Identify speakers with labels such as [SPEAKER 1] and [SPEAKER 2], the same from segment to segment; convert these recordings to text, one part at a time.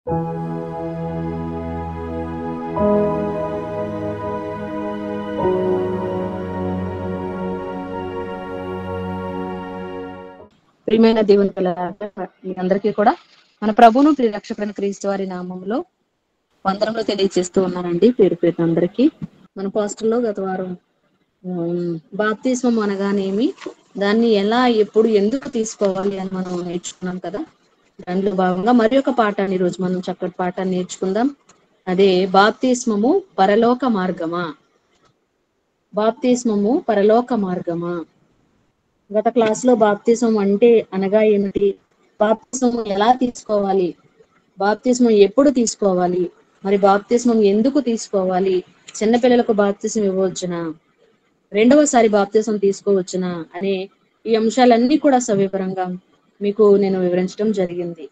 [SPEAKER 1] ప్రియమైన దేవుని పిల్లలారా, మీ అందరికీ కూడా మన ప్రభువును రక్షకుడైన క్రీస్తు వారి నామములో వందనములు తెలియజేస్తూ ఉన్నానండి. పేరు పేరు అందరికీ. మన పోస్టర్లో గత వారం బాప్తిస్మం అనగానేమి, దాన్ని ఎలా, ఎప్పుడు, ఎందుకు తీసుకోవాలి అని మనం నేర్చుకున్నాం కదా. దాంట్లో భాగంగా మరి ఒక పాఠాన్ని ఈరోజు మనం చక్కటి పాఠాన్ని నేర్చుకుందాం. అదే బాప్తిస్మము పరలోక మార్గమా. బాప్తిస్మము పరలోక మార్గమా. గత క్లాస్ లో బాప్తిజం అంటే అనగా ఏమిటి, బాప్తిజం ఎలా తీసుకోవాలి, బాప్తిజం ఎప్పుడు తీసుకోవాలి, మరి బాప్తిజం ఎందుకు తీసుకోవాలి, చిన్నపిల్లలకు బాప్తిజం ఇవ్వవచ్చునా, రెండవసారి బాప్తిజం తీసుకోవచ్చునా అనే ఈ అంశాలన్నీ కూడా సవివరంగా మీకు నేను వివరించడం జరిగింది.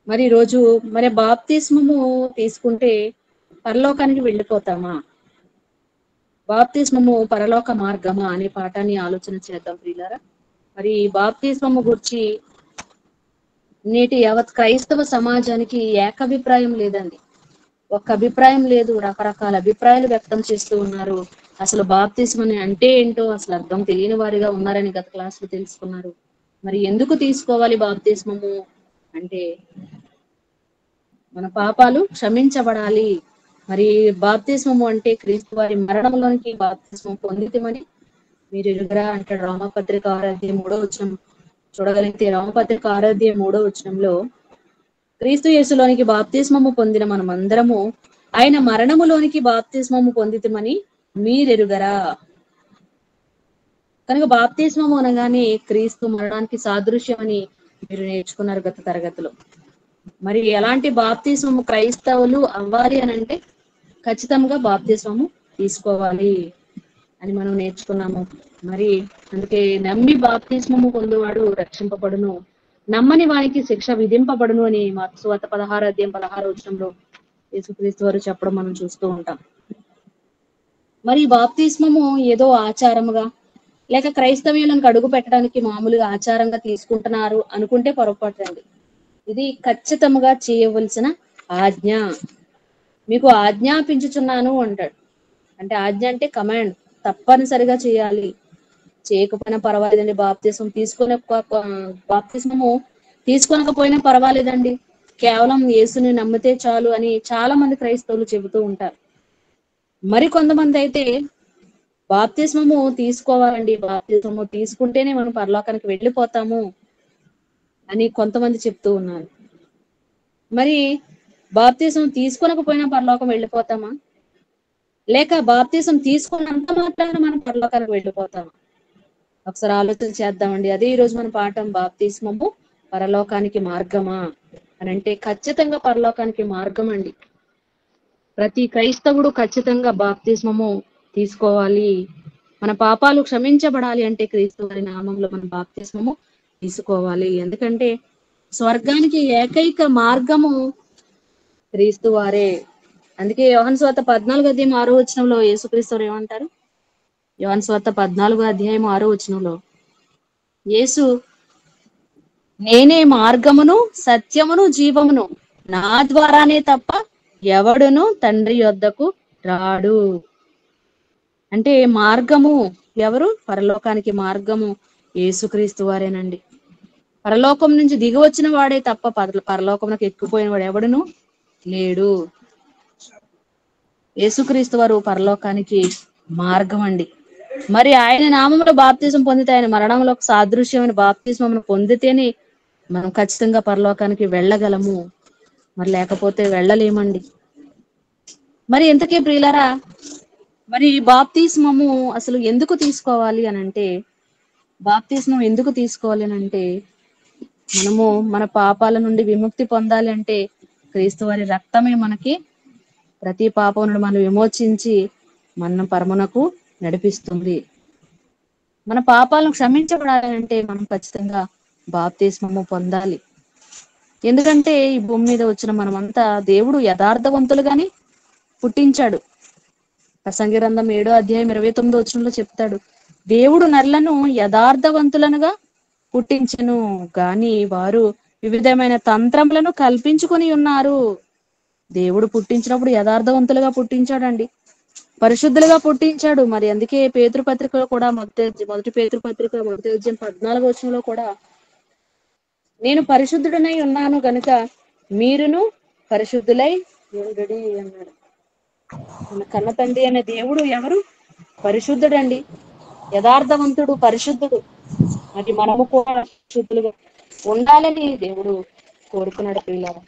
[SPEAKER 1] మరి ఈరోజు మరి బాప్తిస్మము తీసుకుంటే పరలోకానికి వెళ్ళిపోతామా, బాప్తిస్మము పరలోక మార్గమా అనే పాఠాన్ని ఆలోచన చేద్దాం ప్రియులారా. మరి బాప్తిస్మము గురించి నేటి యావత్ క్రైస్తవ సమాజానికి ఏకాభిప్రాయం లేదండి. ఒక అభిప్రాయం లేదు, రకరకాల అభిప్రాయాలు వ్యక్తం చేస్తూ ఉన్నారు. అసలు బాప్తిస్మం అంటే ఏంటో అసలు అర్థం తెలియని వారిగా ఉన్నారని గత క్లాసులో తెలుసుకున్నారు. మరి ఎందుకు తీసుకోవాలి బాప్తిస్మము అంటే, మన పాపాలు క్షమించబడాలి. మరి బాప్తిస్మము అంటే క్రీస్తు వారి మరణంలోనికి బాప్తిస్మం పొందితమని మీరు ఎరుగరా అంటాడు రోమపత్రిక 6:3 చూడగలిగితే, రోమపత్రిక 6:3 క్రీస్తు యేసులోనికి బాప్తిస్మము పొందిన మనమందరము ఆయన మరణములోనికి బాప్తిస్మము పొందితమని మీరెరుగరా. కనుక బాప్తిస్మము అనగానే క్రీస్తు మరణానికి సాదృశ్యం అని మీరు నేర్చుకున్నారు గత తరగతిలో. మరి ఎలాంటి బాప్తిస్మము క్రైస్తవులు అవ్వాలి అని అంటే, ఖచ్చితంగా బాప్తిస్మము తీసుకోవాలి అని మనం నేర్చుకున్నాము. మరి అందుకే నమ్మి బాప్తిస్మము పొందువాడు రక్షింపబడును, నమ్మని వానికి శిక్ష విధింపబడును అని మార్కు సువార్త 16:16 యేసుక్రీస్తు వారు చెప్పడం మనం చూస్తూ ఉంటాం. మరి బాప్తిస్మము ఏదో ఆచారముగా లేక క్రైస్తవ్యులను అడుగు పెట్టడానికి మామూలుగా ఆచారంగా తీసుకుంటున్నారు అనుకుంటే పొరపాటు అండి. ఇది ఖచ్చితంగా చేయవలసిన ఆజ్ఞ. మీకు ఆజ్ఞాపించుచున్నాను అంటాడు. అంటే ఆజ్ఞ అంటే కమాండ్, తప్పనిసరిగా చేయాలి. చేయకపోయినా పర్వాలేదండి, బాప్తిస్మము తీసుకొనకపోయినా పర్వాలేదండి, కేవలం యేసుని నమ్మితే చాలు అని చాలా మంది క్రైస్తవులు చెబుతూ ఉంటారు. మరి కొంతమంది అయితే బాప్తిస్మము తీసుకోవాలండి, బాప్తిస్మము తీసుకుంటేనే మనం పరలోకానికి వెళ్ళిపోతాము అని కొంతమంది చెప్తూ ఉన్నారు. మరి బాప్తిస్మం తీసుకొనకపోయినా పరలోకం వెళ్ళిపోతామా, లేక బాప్తిస్మం తీసుకున్నంత మాత్రాన మనం పరలోకానికి వెళ్ళిపోతామా? ఒకసారి ఆలోచన చేద్దామండి. అదే ఈరోజు మన పాఠం, బాప్తిస్మము పరలోకానికి మార్గమా అని అంటే ఖచ్చితంగా పరలోకానికి మార్గం అండి. ప్రతి క్రైస్తవుడు ఖచ్చితంగా బాప్తిస్మము తీసుకోవాలి. మన పాపాలు క్షమించబడాలి అంటే క్రీస్తు వారి నామంలో మన బాప్తిస్మము తీసుకోవాలి. ఎందుకంటే స్వర్గానికి ఏకైక మార్గము క్రీస్తు వారే. అందుకే యోహాను సువార్త 14:6 యేసుక్రీస్తు వారు ఏమంటారు? యోహాను సువార్త 14:6 యేసు, నేనే మార్గమును సత్యమును జీవమును, నా ద్వారానే తప్ప ఎవడును తండ్రి యొద్దకు రాడు. అంటే మార్గము ఎవరు? పరలోకానికి మార్గము యేసుక్రీస్తు వారేనండి. పరలోకం నుంచి దిగి వచ్చిన వాడే తప్ప పరలోకంలోకి ఎక్కిపోయిన వాడు ఎవడును లేడు. యేసుక్రీస్తు వారు పరలోకానికి మార్గం అండి. మరి ఆయన నామములో బాప్తిజం పొందితే, ఆయన మరణంలో సాదృశ్యమైన బాప్తిజమును పొందితేనే మనం ఖచ్చితంగా పరలోకానికి వెళ్ళగలము. మరి లేకపోతే వెళ్ళలేమండి. మరి ఎంతకీ ప్రియులారా, మరి బాప్తిస్మము అసలు ఎందుకు తీసుకోవాలి అని అంటే, బాప్తిస్మం ఎందుకు తీసుకోవాలి అని అంటే, మనము మన పాపాల నుండి విముక్తి పొందాలి అంటే క్రీస్తు వారి రక్తమే మనకి ప్రతి పాపం నుండి మనం విమోచించి మన పరమునకు నడిపిస్తుంది. మన పాపాలను క్షమించబడాలి అంటే మనం ఖచ్చితంగా బాప్తిస్మము పొందాలి. ఎందుకంటే ఈ భూమి మీద వచ్చిన మనమంతా దేవుడు యథార్థవంతులుగాని పుట్టించాడు. ప్రసంగి గ్రంథం 7:29 చెప్తాడు, దేవుడు నరులను యథార్థవంతులనుగా పుట్టించెను గాని వారు వివిధమైన తంత్రములను కల్పించుకొని ఉన్నారు. దేవుడు పుట్టించినప్పుడు యథార్థవంతులుగా పుట్టించాడండి, పరిశుద్ధులుగా పుట్టించాడు. మరి అందుకే పేతృపత్రికలో కూడా మొదటి పేతృపత్రిక 1:14 కూడా నేను పరిశుద్ధుడనై ఉన్నాను గనుక మీరును పరిశుద్ధులై ఉండుడి అన్నాడు. మన కన్న తండ్రి అనే దేవుడు ఎవరు? పరిశుద్ధుడండి, యథార్థవంతుడు, పరిశుద్ధుడు. మరి మనము కూడా పరిశుద్ధులుగా ఉండాలని దేవుడు కోరుకున్నాడు పిల్లలు.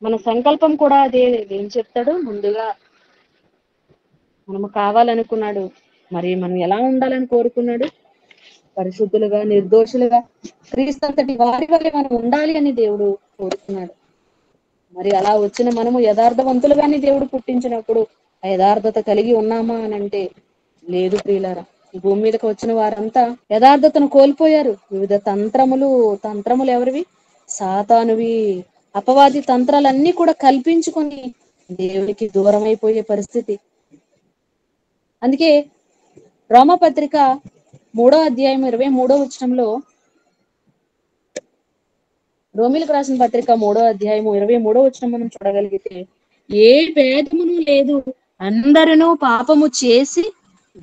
[SPEAKER 1] మన సంకల్పం కూడా అదే. ఏం చెప్తాడు? ముందుగా మనము కావాలనుకున్నాడు. మరి మనం ఎలా ఉండాలని కోరుకున్నాడు? పరిశుద్ధులుగా, నిర్దోషులుగా, క్రీస్తు వారి వల్ల మనం ఉండాలి అని దేవుడు కోరుకున్నాడు. మరి అలా వచ్చిన మనము యథార్థవంతులుగానే దేవుడు పుట్టించినప్పుడు ఆ యథార్థత కలిగి ఉన్నామా అని అంటే లేదు ప్రియులారా. ఈ భూమి మీదకి వచ్చిన వారంతా యథార్థతను కోల్పోయారు. వివిధ తంత్రములు ఎవరివి? సాతానువి. అపవాది తంత్రాలన్నీ కూడా కల్పించుకొని దేవునికి దూరం అయిపోయే పరిస్థితి. అందుకే రోమపత్రిక 3:23 రోమిలకు రాసిన పత్రిక 3:23 మనం చూడగలిగితే, ఏ భేదమును లేదు, అందరూ పాపము చేసి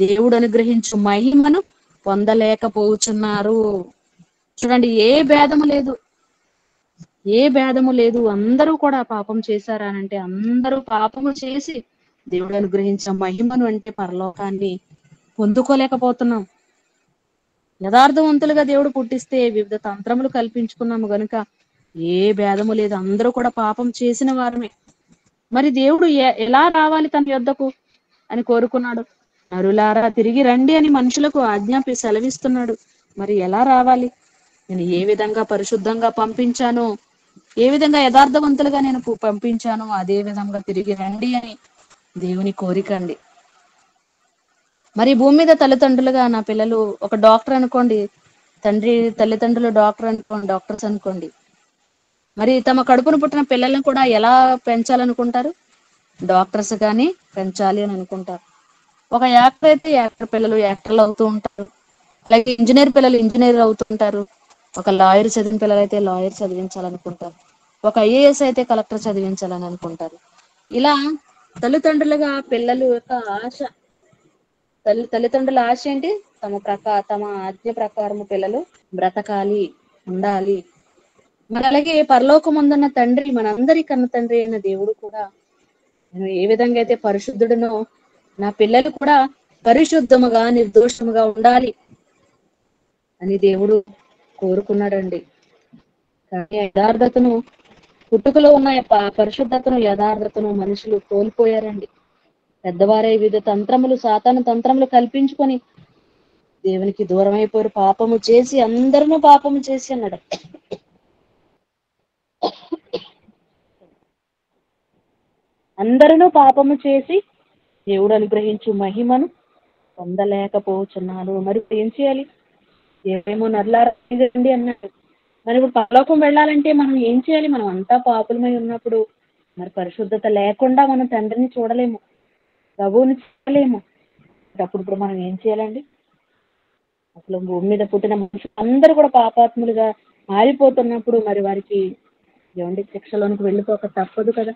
[SPEAKER 1] దేవుడు అనుగ్రహించు మహిమను పొందలేకపోతున్నారు. చూడండి, ఏ భేదము లేదు, అందరూ కూడా పాపం చేశారా అంటే అందరూ పాపము చేసి దేవుడు అనుగ్రహించిన మహిమను అంటే పరలోకాన్ని పొందుకోలేకపోతున్నాం. యథార్థవంతులుగా దేవుడు పుట్టిస్తే వివిధ తంత్రములు కల్పించుకున్నాము గనుక ఏ భేదము లేదు, అందరూ కూడా పాపం చేసిన వారమే. మరి దేవుడు ఎలా రావాలి తన యొద్దకు అని కోరుకున్నాడు? నరులారా తిరిగి రండి అని మనుషులకు ఆజ్ఞాపి సెలవిస్తున్నాడు. మరి ఎలా రావాలి? నేను ఏ విధంగా పరిశుద్ధంగా పంపించానో, ఏ విధంగా యథార్థవంతులుగా నేను పంపించానో అదే విధంగా తిరిగి రండి అని దేవుని కోరికండి. మరి భూమి మీద తల్లిదండ్రులుగా నా పిల్లలు ఒక డాక్టర్ అనుకోండి, తల్లిదండ్రులు డాక్టర్స్ అనుకోండి. మరి తమ కడుపును పుట్టిన పిల్లలను కూడా ఎలా పెంచాలనుకుంటారు? డాక్టర్స్ గాని పెంచాలి అని అనుకుంటారు. ఒక యాక్టర్ అయితే యాక్టర్ పిల్లలు యాక్టర్లు అవుతూ ఉంటారు. అలాగే ఇంజనీర్ పిల్లలు ఇంజనీర్ అవుతుంటారు. ఒక లాయర్ చదివిన పిల్లలు అయితే లాయర్ చదివించాలనుకుంటారు. ఒక ఐఏఎస్ అయితే కలెక్టర్ చదివించాలని అనుకుంటారు. ఇలా తల్లిదండ్రులుగా పిల్లలు యొక్క ఆశ, తల్లిదండ్రుల ఆశ ఏంటి? తమ ఆజ్ఞ ప్రకారము పిల్లలు బ్రతకాలి, ఉండాలి. మరి అలాగే పరలోకమందున్న తండ్రి, మనందరి కన్న తండ్రి అయిన దేవుడు కూడా నేను ఏ విధంగా అయితే పరిశుద్ధుడునో నా పిల్లలు కూడా పరిశుద్ధముగా, నిర్దోషముగా ఉండాలి అని దేవుడు కోరుకున్నాడండి. కానీ యథార్థతను, పుట్టుకలో ఉన్న పరిశుద్ధతను, యథార్థతను మనుషులు కోల్పోయారండి. పెద్దవారై వివిధ సాతాను తంత్రములు కల్పించుకొని దేవునికి దూరం అయిపోయారు. పాపము చేసి అందరూ పాపము చేసి అన్నాడు. అందరూ పాపము చేసి దేవుడు అనుగ్రహించు మహిమను పొందలేకపోతున్నారు. మరి ఏం చేయాలి? ఏమేమో నల్లారండి అన్నాడు. మరి ఇప్పుడు పరలోకం వెళ్ళాలంటే మనం ఏం చేయాలి? మనం అంతా పాపులమై ఉన్నప్పుడు మరి పరిశుద్ధత లేకుండా మనం తండ్రిని చూడలేము, ప్రభువుని చూడలేము. ఇప్పుడు మనం ఏం చేయాలండి? అసలు భూమి మీద పుట్టిన మనుషులు అందరూ కూడా పాపాత్ములుగా మారిపోతున్నప్పుడు మరి వారికి ఏమండి శిక్షలోనికి వెళ్ళిపోక తప్పదు కదా.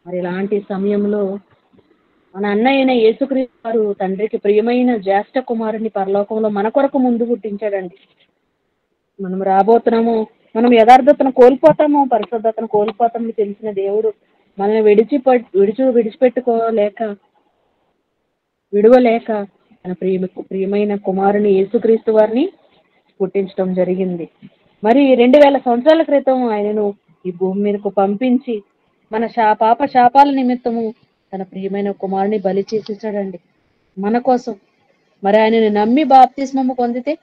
[SPEAKER 1] మరి ఇలాంటి సమయంలో మన అన్నయ్యైన యేసుక్రీస్తు వారు తండ్రికి ప్రియమైన జ్యేష్ఠ కుమారుని పరలోకంలో మన కొరకు ముందు పుట్టించాడండి. మనం రాబోతున్నాము, మనం యథార్థతను కోల్పోతాము, పరిశుద్ధతను కోల్పోతామని తెలిసిన దేవుడు మనల్ని విడవలేక తన ప్రియమైన కుమారుని యేసుక్రీస్తు వారిని పుట్టించడం జరిగింది. మరి 2000 సంవత్సరాల క్రితం ఆయనను ఈ భూమి మీదకు పంపించి మన శాపాల నిమిత్తము తన ప్రియమైన కుమారుని బలి చేసేసాడండి మన కోసం. మరి ఆయనను నమ్మి బాప్తిస్మము పొందితే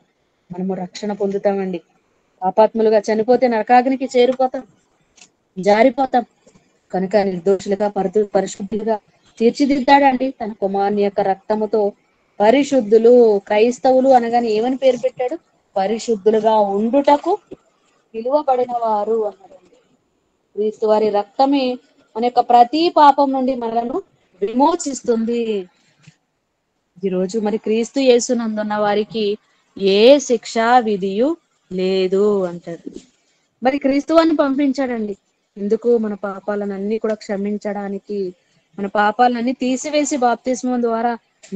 [SPEAKER 1] మనము రక్షణ పొందుతామండి. పాపాత్ములుగా చనిపోతే నరకాగ్నికి చేరిపోతాం, జారిపోతాం. కనుక నిర్దోషులుగా పరిశుద్ధులుగా తీర్చిదిద్దాడండి తన కుమారుని యొక్క రక్తముతో. పరిశుద్ధులు, క్రైస్తవులు అనగానే ఏమని పేరు పెట్టాడు? పరిశుద్ధులుగా ఉండుటకు పిలువబడిన వారు అన్నాడండి. క్రీస్తు వారి రక్తమే మన యొక్క ప్రతి పాపం నుండి మనలను విమోచిస్తుంది. ఈరోజు మరి క్రీస్తు యేసునందున్న వారికి ఏ శిక్షా విధియు లేదు అంటారు. మరి క్రీస్తువాన్ని పంపించాడండి. ఎందుకు? మన పాపాలనన్నీ కూడా క్షమించడానికి, మన పాపాలన్నీ తీసివేసి బాప్తిస్మం ద్వారా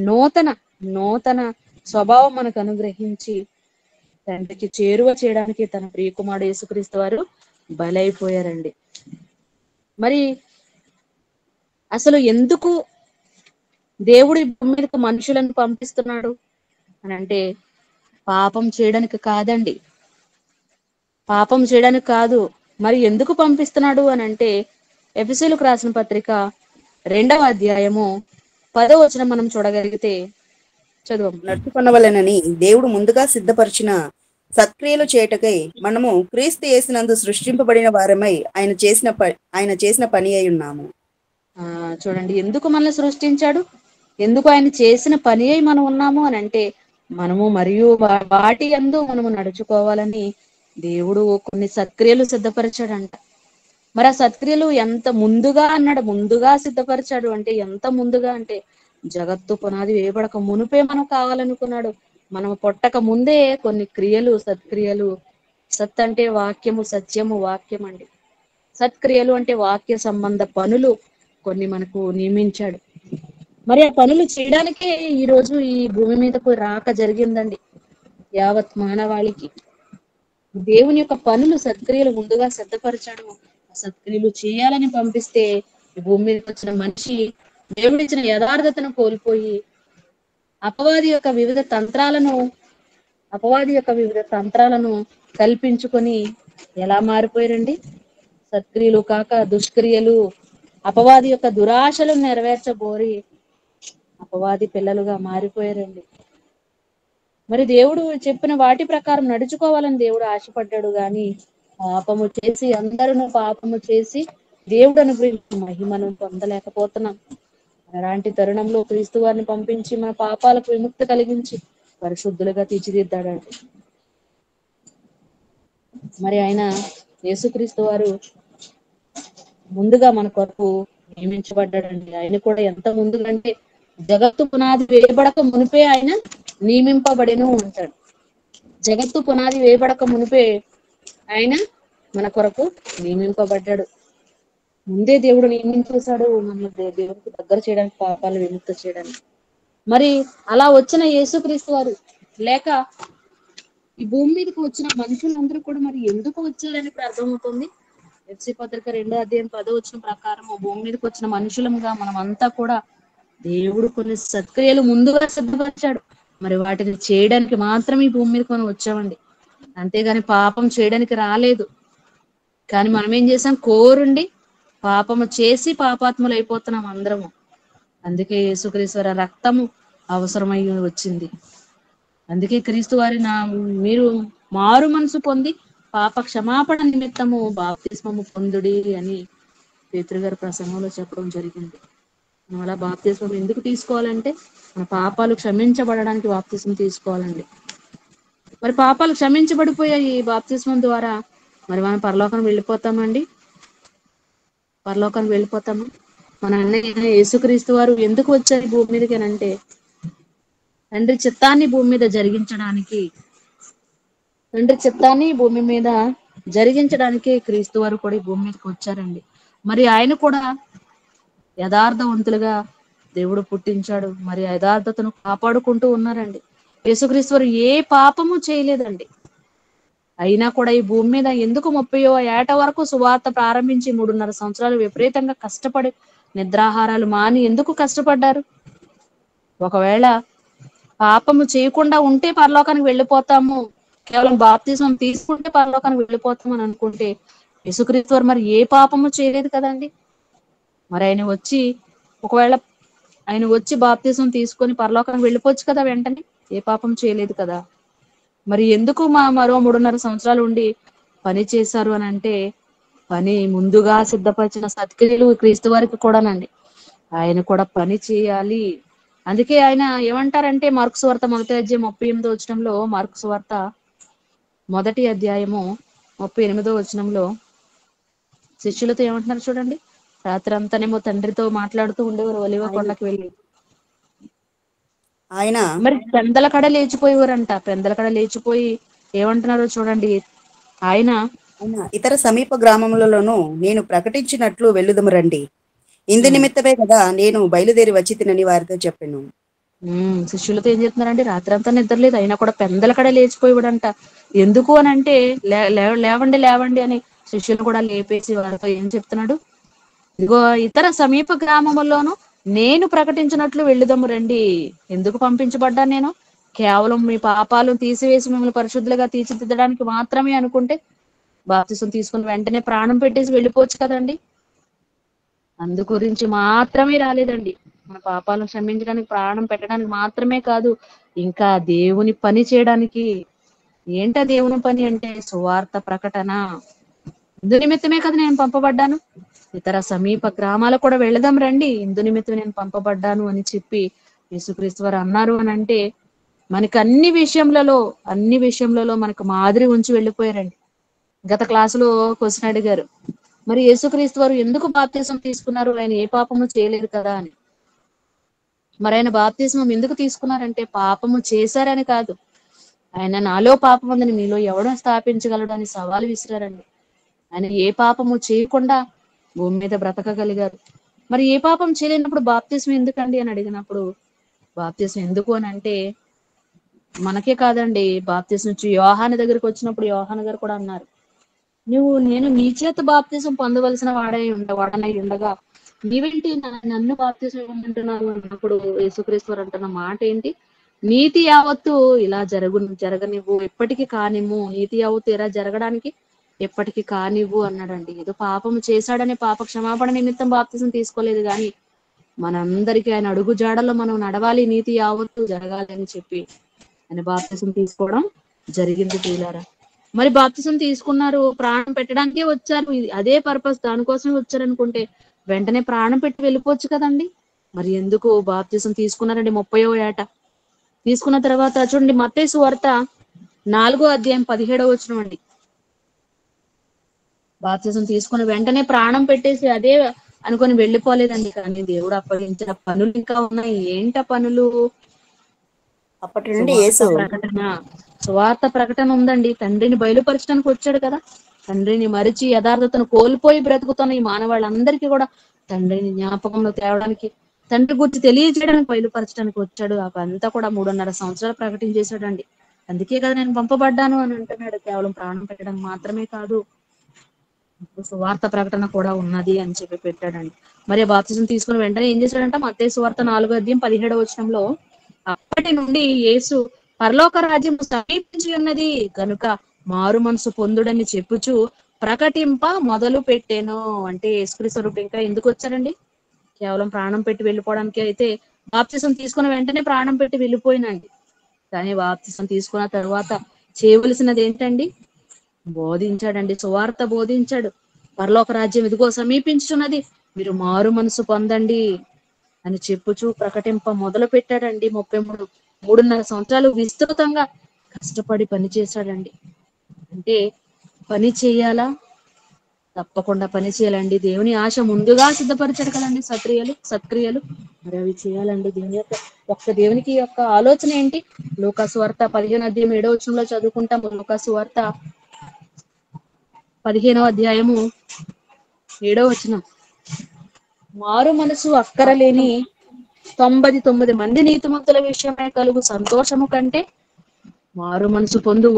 [SPEAKER 1] నూతన నూతన స్వభావం మనకు అనుగ్రహించి తండ్రికి చేరువ చేయడానికి తన ప్రియకుమారుడు యేసుక్రీస్తు వారు బలైపోయారండి. మరి అసలు ఎందుకు దేవుడు ఈ భూమి మీదకి మనుషులను పంపిస్తున్నాడు అని అంటే పాపం చేయడానికి కాదండి. పాపం చేయడానికి కాదు. మరి ఎందుకు పంపిస్తున్నాడు అని అంటే ఎఫెసీయులకు రాసిన పత్రిక 2వ అధ్యాయము 10వ వచనం మనం చూడగలిగితే చదువు.
[SPEAKER 2] నడుచుకొనవలెనని దేవుడు ముందుగా సిద్ధపరిచిన సత్క్రియలు చేయుటకై మనము క్రీస్తు యేసునందు సృష్టింపబడిన వారమై ఆయన చేసిన పని అయి ఉన్నాము.
[SPEAKER 1] చూడండి, ఎందుకు మనల్ని సృష్టించాడు, ఎందుకు ఆయన చేసిన పని అయి మనం ఉన్నాము అని అంటే మనము మరియు వాటి యందు మనము నడుచుకోవాలని దేవుడు కొన్ని సత్క్రియలు సిద్ధపరిచాడంట. మరి ఆ సత్క్రియలు ఎంత ముందుగా అన్నాడు, ముందుగా సిద్ధపరిచాడు అంటే ఎంత ముందుగా అంటే జగత్తు పునాది వేయబడక మునుపే మనం కావాలనుకున్నాడు. మనం పొట్టక ముందే కొన్ని క్రియలు, సత్క్రియలు. సత్ అంటే వాక్యము, సత్యము, వాక్యం అండి. సత్క్రియలు అంటే వాక్య సంబంధ పనులు కొన్ని మనకు నియమించాడు. మరి ఆ పనులు చేయడానికే ఈ రోజు ఈ భూమి మీదకు రాక జరిగిందండి. యావత్ మానవాళికి దేవుని యొక్క పనులు, సత్క్రియలు ముందుగా సిద్ధపరిచాడు. ఆ సత్క్రియలు చేయాలని పంపిస్తే ఈ భూమి మీదకి వచ్చిన మనిషి దేవుడిచ్చిన యథార్థతను కోల్పోయి అపవాది యొక్క వివిధ తంత్రాలను కల్పించుకొని ఎలా మారిపోయారండి? సత్క్రియలు కాక దుష్క్రియలు, అపవాది యొక్క దురాశలు నెరవేర్చబోరి అపవాది పిల్లలుగా మారిపోయారండి. మరి దేవుడు చెప్పిన వాటి ప్రకారం నడుచుకోవాలని దేవుడు ఆశపడ్డాడు గాని పాపము చేసి దేవుడు అనుగ్రహించిన మహిమను పొందలేకపోతున్నాం. అలాంటి తరుణంలో క్రీస్తు వారిని పంపించి మన పాపాలకు విముక్తి కలిగించి పరిశుద్ధులుగా తీర్చిదిద్దాడండి. మరి ఆయన యేసుక్రీస్తు వారు ముందుగా మన కొరకు నియమించబడ్డాడండి. ఆయన కూడా ఎంత ముందుగా అంటే జగత్తు పునాది వేయబడక మునిపే ఆయన నియమింపబడిను అంటాడు. జగత్తు పునాది వేయబడక మునిపే ఆయన మన కొరకు నియమింపబడ్డాడు. ముందే దేవుడు నియమించేశాడు మనల్ని దేవుడికి దగ్గర చేయడానికి, పాపాలు విముక్తి చేయడానికి. మరి అలా వచ్చిన యేసుక్రీస్తు వారు లేక ఈ భూమి మీదకి వచ్చిన మనుషులందరూ కూడా మరి ఎందుకు వచ్చారని ఇప్పుడు అర్థమవుతుంది. ఎఫ్సీ పత్రిక 2వ అధ్యాయం 10వ వచనం ప్రకారం భూమి మీదకి వచ్చిన మనుషులంగా మనం అంతా కూడా దేవుడు కొన్ని సత్క్రియలు ముందుగా సిద్ధపరిచాడు. మరి వాటిని చేయడానికి మాత్రమే ఈ భూమి మీదకి మనం వచ్చామండి. అంతేగాని పాపం చేయడానికి రాలేదు. కానీ మనం ఏం చేసాం? కోరుండి పాపము చేసి పాపాత్ములు అయిపోతున్నాం అందరము. అందుకే యేసుక్రీస్తు రక్తము అవసరమై వచ్చింది. అందుకే క్రీస్తు వారి మీరు మారు మనసు పొంది పాప క్షమాపణ నిమిత్తము బాప్తిస్మము పొందుడి అని పేతురు గారి ప్రసంగంలో చెప్పడం జరిగింది. మనం అలా బాప్తిస్మం ఎందుకు తీసుకోవాలంటే మన పాపాలు క్షమించబడడానికి బాప్తిస్మం తీసుకోవాలండి. మరి పాపాలు క్షమించబడిపోయాయి బాప్తిస్మం ద్వారా. మరి మనం పరలోకానికి వెళ్ళిపోతామండి? పరలోకానికి వెళ్ళిపోతాము. మన అన్నయ్య యేసుక్రీస్తు వారు ఎందుకు వచ్చారు భూమి మీదకి అంటే తండ్రి చిత్తాన్ని భూమి మీద జరిగించడానికి క్రీస్తు వారు కూడా ఈ భూమి మీదకి వచ్చారండి. మరి ఆయన కూడా యథార్థవంతులుగా దేవుడు పుట్టించాడు. మరి యథార్థతను కాపాడుకుంటూ ఉన్నారండి. యేసుక్రీస్తు వారు ఏ పాపము చేయలేదండి. అయినా కూడా ఈ భూమి మీద ఎందుకు 30వ ఏట వరకు సువార్త ప్రారంభించి 3.5 సంవత్సరాలు విపరీతంగా కష్టపడి నిద్రాహారాలు మాని ఎందుకు కష్టపడ్డారు? ఒకవేళ పాపము చేయకుండా ఉంటే పరలోకానికి వెళ్ళిపోతాము, కేవలం బాప్తిజం తీసుకుంటే పరలోకానికి వెళ్ళిపోతాం అని అనుకుంటే యేసుక్రీస్తు వారు మరి ఏ పాపము చేయలేదు కదండి. మరి ఆయన వచ్చి బాప్తిజం తీసుకొని పరలోకానికి వెళ్ళిపోవచ్చు కదా వెంటనే. ఏ పాపం చేయలేదు కదా. మరి ఎందుకు మరో 3.5 సంవత్సరాలు ఉండి పని చేశారు అని అంటే పని ముందుగా సిద్ధపరిచిన సత్క్రియలు క్రీస్తు వారికి కూడానండి. ఆయన కూడా పని చేయాలి. అందుకే ఆయన ఏమంటారంటే మార్కు సువార్త 1వ అధ్యాయం 38వ వచనంలో, మార్కు సువార్త 1వ అధ్యాయము 38వ వచనంలో శిష్యులతో ఏమంటున్నారు చూడండి. రాత్రి అంతానేమో తండ్రితో మాట్లాడుతూ ఉండేవారు ఒలివ కొండకి వెళ్ళి.
[SPEAKER 2] ఆయన
[SPEAKER 1] మరి పెందల కడ లేచిపోయేవారంట. పెందల కడ లేచిపోయి ఏమంటున్నారో చూడండి. ఆయన
[SPEAKER 2] అయినా ఇతర సమీప గ్రామములలోనూ నేను ప్రకటించినట్లు వెళ్ళుదము రండి. ఇందు
[SPEAKER 1] ఉమ్.
[SPEAKER 2] నిమిత్తమే కదా నేను బయలుదేరి వచ్చి తినని వారితో చెప్పాను.
[SPEAKER 1] శిష్యులతో ఏం చెప్తున్నారంటే రాత్రంతా నిద్రలేదు, అయినా కూడా పెందల కడ లేచిపోయాడంట. ఎందుకు అని అంటే లేవండి లేవండి అని శిష్యులు కూడా లేపేసి వారితో ఏం చెప్తున్నాడు, ఇదిగో ఇతర సమీప గ్రామముల్లోనూ నేను ప్రకటించినట్లు వెళ్ళుదము రండి. ఎందుకు పంపించబడ్డాను నేను? కేవలం మీ పాపాలు తీసివేసి మిమ్మల్ని పరిశుద్ధులుగా తీర్చిదిద్దడానికి మాత్రమే అనుకుంటే బాప్తిసం తీసుకుని వెంటనే ప్రాణం పెట్టేసి వెళ్ళిపోవచ్చు కదండి. అందు గురించి మాత్రమే రాలేదండి. మన పాపాలను క్షమించడానికి, ప్రాణం పెట్టడానికి మాత్రమే కాదు, ఇంకా దేవుని పని చేయడానికి. ఏంటా దేవుని పని అంటే సువార్త ప్రకటన. ఇందు నిమిత్తమే కదా నేను పంపబడ్డాను. ఇతర సమీప గ్రామాలకు కూడా వెళదాం రండి, ఇందు నిమిత్తం నేను పంపబడ్డాను అని చెప్పి యేసుక్రీస్తు వారు అన్నారు అని అంటే మనకి అన్ని విషయంలో మనకు మాదిరి ఉంచి వెళ్ళిపోయారండి. గత క్లాసులో క్వశ్చన్ అడిగారు, మరి యేసుక్రీస్తు వారు ఎందుకు బాప్తిసం తీసుకున్నారు, ఆయన ఏ పాపము చేయలేదు కదా అని. మరి ఆయన బాప్తిస్మం ఎందుకు తీసుకున్నారంటే పాపము చేశారని కాదు, ఆయన నాలో పాపం ఉందని మీలో ఎవడో స్థాపించగలడు అని సవాలు విసిరారండి. ఆయన ఏ పాపము చేయకుండా భూమి మీద బ్రతకగలిగారు. మరి ఏ పాపం చేయలేనప్పుడు బాప్తిస్మం ఎందుకండి అని అడిగినప్పుడు, బాప్తిస్మం ఎందుకు అని అంటే మనకే కాదండి, బాప్తిస్మం నుంచి యోహాను దగ్గరికి వచ్చినప్పుడు యోహాను గారు కూడా అన్నారు, నేను నీ చేత బాప్తిసం పొందవలసిన వాడనై ఉండగా నీవేంటి నన్ను బాప్తిసం ఇవ్వమంటున్నారు అన్నప్పుడు యేసుక్రీస్తు వారు అంటున్న మాట ఏంటి, నీతి యావత్తు ఇలా జరగనివ్వు, ఎప్పటికీ కానివ్వు, నీతి యావత్తు ఇలా జరగడానికి ఎప్పటికీ కానివ్వు అన్నాడండి. ఏదో పాపం చేశాడని పాప క్షమాపణ నిమిత్తం బాప్తిసం తీసుకోలేదు కానీ మనందరికీ ఆయన అడుగు జాడలో మనం నడవాలి, నీతి యావత్తు జరగాలి అని చెప్పి ఆయన బాప్తిసం తీసుకోవడం జరిగింది ప్రియులారా. మరి బాప్తిసం తీసుకున్నారు, ప్రాణం పెట్టడానికే వచ్చారు, అదే పర్పస్, దానికోసమే వచ్చారు అనుకుంటే వెంటనే ప్రాణం పెట్టి వెళ్ళిపోవచ్చు కదండి. మరి ఎందుకు బాప్తిసం తీసుకున్నారండి 30వ ఏట. తీసుకున్న తర్వాత చూడండి మత్తయి సువార్త 4వ అధ్యాయం 17వ వచనం అండి. బాప్తిసం తీసుకున్న వెంటనే ప్రాణం పెట్టేసి అదే అనుకొని వెళ్ళిపోలేదండి, కానీ దేవుడు అప్పగించిన పనులు ఇంకా ఉన్నాయి. ఏంట పనులు?
[SPEAKER 2] అప్పటి నుండి
[SPEAKER 1] సువార్త
[SPEAKER 2] యేసు
[SPEAKER 1] ప్రకటన. సువార్త ప్రకటన ఉందండి. తండ్రిని బయలుపరచడానికి వచ్చాడు కదా. తండ్రిని మరిచి యథార్థతను కోల్పోయి బ్రతుకుతున్న ఈ మానవాళ్ళందరికీ కూడా తండ్రిని జ్ఞాపకంలో తేవడానికి, తండ్రి గురించి తెలియజేయడానికి, బయలుపరచడానికి వచ్చాడు. అవంతా కూడా 3.5 సంవత్సరాలు ప్రకటించేశాడండి. అందుకే కదా నేను పంపబడ్డాను అని అంటున్నాడు. కేవలం ప్రాణం పెట్టడం మాత్రమే కాదు, సువార్త ప్రకటన కూడా ఉన్నది అని చెప్పి పెట్టాడండి. మరి బాప్తిసం తీసుకుని వెంటనే ఏం చేశాడంట, మత్తయి సువార్త 4వ అధ్యాయం 17వ వచనంలో, అప్పటి నుండి యేసు పరలోక రాజ్యము సమీపించి ఉన్నది కనుక మారు మనసు పొందుడని చెప్పుచు ప్రకటింప మొదలు పెట్టాను. అంటే యేసుక్రీస్తు ఇంకా ఎందుకు వచ్చారండి? కేవలం ప్రాణం పెట్టి వెళ్ళిపోవడానికి అయితే బాప్తిసం తీసుకున్న వెంటనే ప్రాణం పెట్టి వెళ్ళిపోయినండి. కానీ బాప్తిసం తీసుకున్న తర్వాత చేయవలసినది ఏంటండి? బోధించాడండి, సువార్త బోధించాడు. పరలోక రాజ్యం ఇదిగో సమీపించున్నది, మీరు మారు మనసు పొందండి అని చెప్పుచూ ప్రకటింప మొదలు పెట్టాడండి. 3.5 సంవత్సరాలు విస్తృతంగా కష్టపడి పని చేశాడండి. అంటే పని చేయాలా? తప్పకుండా పని చేయాలండి. దేవుని ఆశ ముందుగా సిద్ధపరిచాడు కదండి సత్క్రియలు. మరి అవి చేయాలండి. దేవునికి యొక్క ఆలోచన ఏంటి? లూకాసు వార్త 15వ అధ్యాయం 7వ వచనంలో చదువుకుంటాం. లూకాసు వార్త 15వ అధ్యాయము 7వ వచనం, మారు మనసు అక్కరలేని 99 మంది నీతిమంతుల విషయమై కలుగు సంతోషము కంటే మారు మనసు పొందు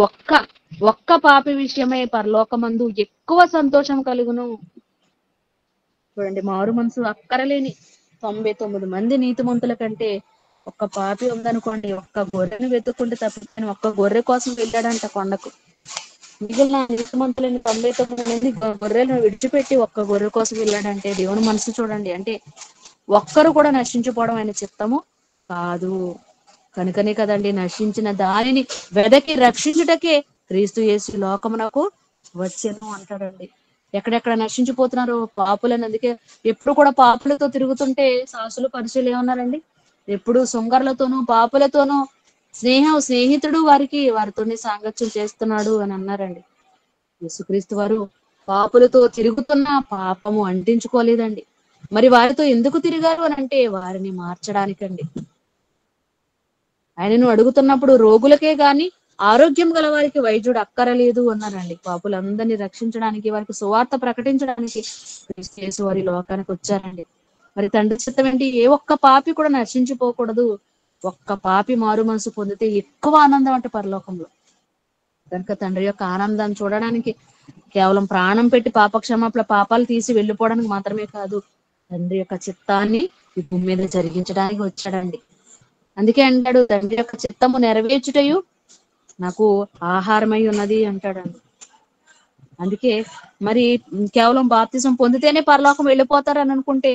[SPEAKER 1] ఒక్క పాపి విషయమై పరలోకమందు ఎక్కువ సంతోషం కలుగును. చూడండి, మారు మనసు అక్కరలేని 99 మంది నీతిమంతుల కంటే ఒక్క పాపి ఉందనుకోండి, ఒక్క గొర్రెను వెతుక్కుంటే తప్పించిన ఒక్క గొర్రె కోసం వెళ్ళాడంట కొండకు. మిగిలిన నీతిమంతులని 99 మంది గొర్రెలను విడిచిపెట్టి ఒక్క గొర్రె కోసం వెళ్ళాడంటే దేవుని మనసు చూడండి. అంటే ఒక్కరు కూడా నశించిపోవడం ఆయన చిత్తము కాదు. కనుకనే కదండి నశించిన దానిని వెదకి రక్షించుటకే క్రీస్తు యేసు లోకమునకు వచ్చెను అంటాడండి. ఎక్కడెక్కడ నశించిపోతున్నారు పాపులని. అందుకే ఎప్పుడు కూడా పాపులతో తిరుగుతుంటే సాసులు పరిచయలు ఏమన్నారండి, ఎప్పుడు సుంగర్లతోనూ పాపులతోనూ స్నేహితుడు వారితోనే సాంగత్యం చేస్తున్నాడు అని అన్నారండి. యేసుక్రీస్తు వారు పాపులతో తిరుగుతున్న పాపము అంటించుకోలేదండి. మరి వారితో ఎందుకు తిరిగారు అని అంటే వారిని మార్చడానికండి. ఆయనను అడుగుతున్నప్పుడు రోగులకే గాని ఆరోగ్యం గల వారికి వైద్యుడు అక్కరలేదు అన్నారండి. పాపులందరినీ రక్షించడానికి, వారికి సువార్త ప్రకటించడానికి క్రీస్తు యేసు వారి లోకానికి వచ్చారండి. మరి తండ్రి చిత్తం ఏంటి? ఏ ఒక్క పాపి కూడా నశించిపోకూడదు. ఒక్క పాపి మారు మనసు పొందితే ఎక్కువ ఆనందం అంటే పరలోకంలో. కనుక తండ్రి యొక్క ఆనందాన్ని చూడడానికి కేవలం ప్రాణం పెట్టి పాపక్షమాపణ పాపాలు తీసి వెళ్ళిపోవడానికి మాత్రమే కాదు, తండ్రి యొక్క చిత్తాన్ని ఈ భూమి మీద జరిగించడానికి వచ్చాడండి. అందుకే అంటాడు, తండ్రి యొక్క చిత్తము నెరవేర్చుటయు నాకు ఆహారమై ఉన్నది అంటాడండి. అందుకే మరి కేవలం బాప్తిజం పొందితేనే పరలోకం వెళ్ళిపోతారని అనుకుంటే,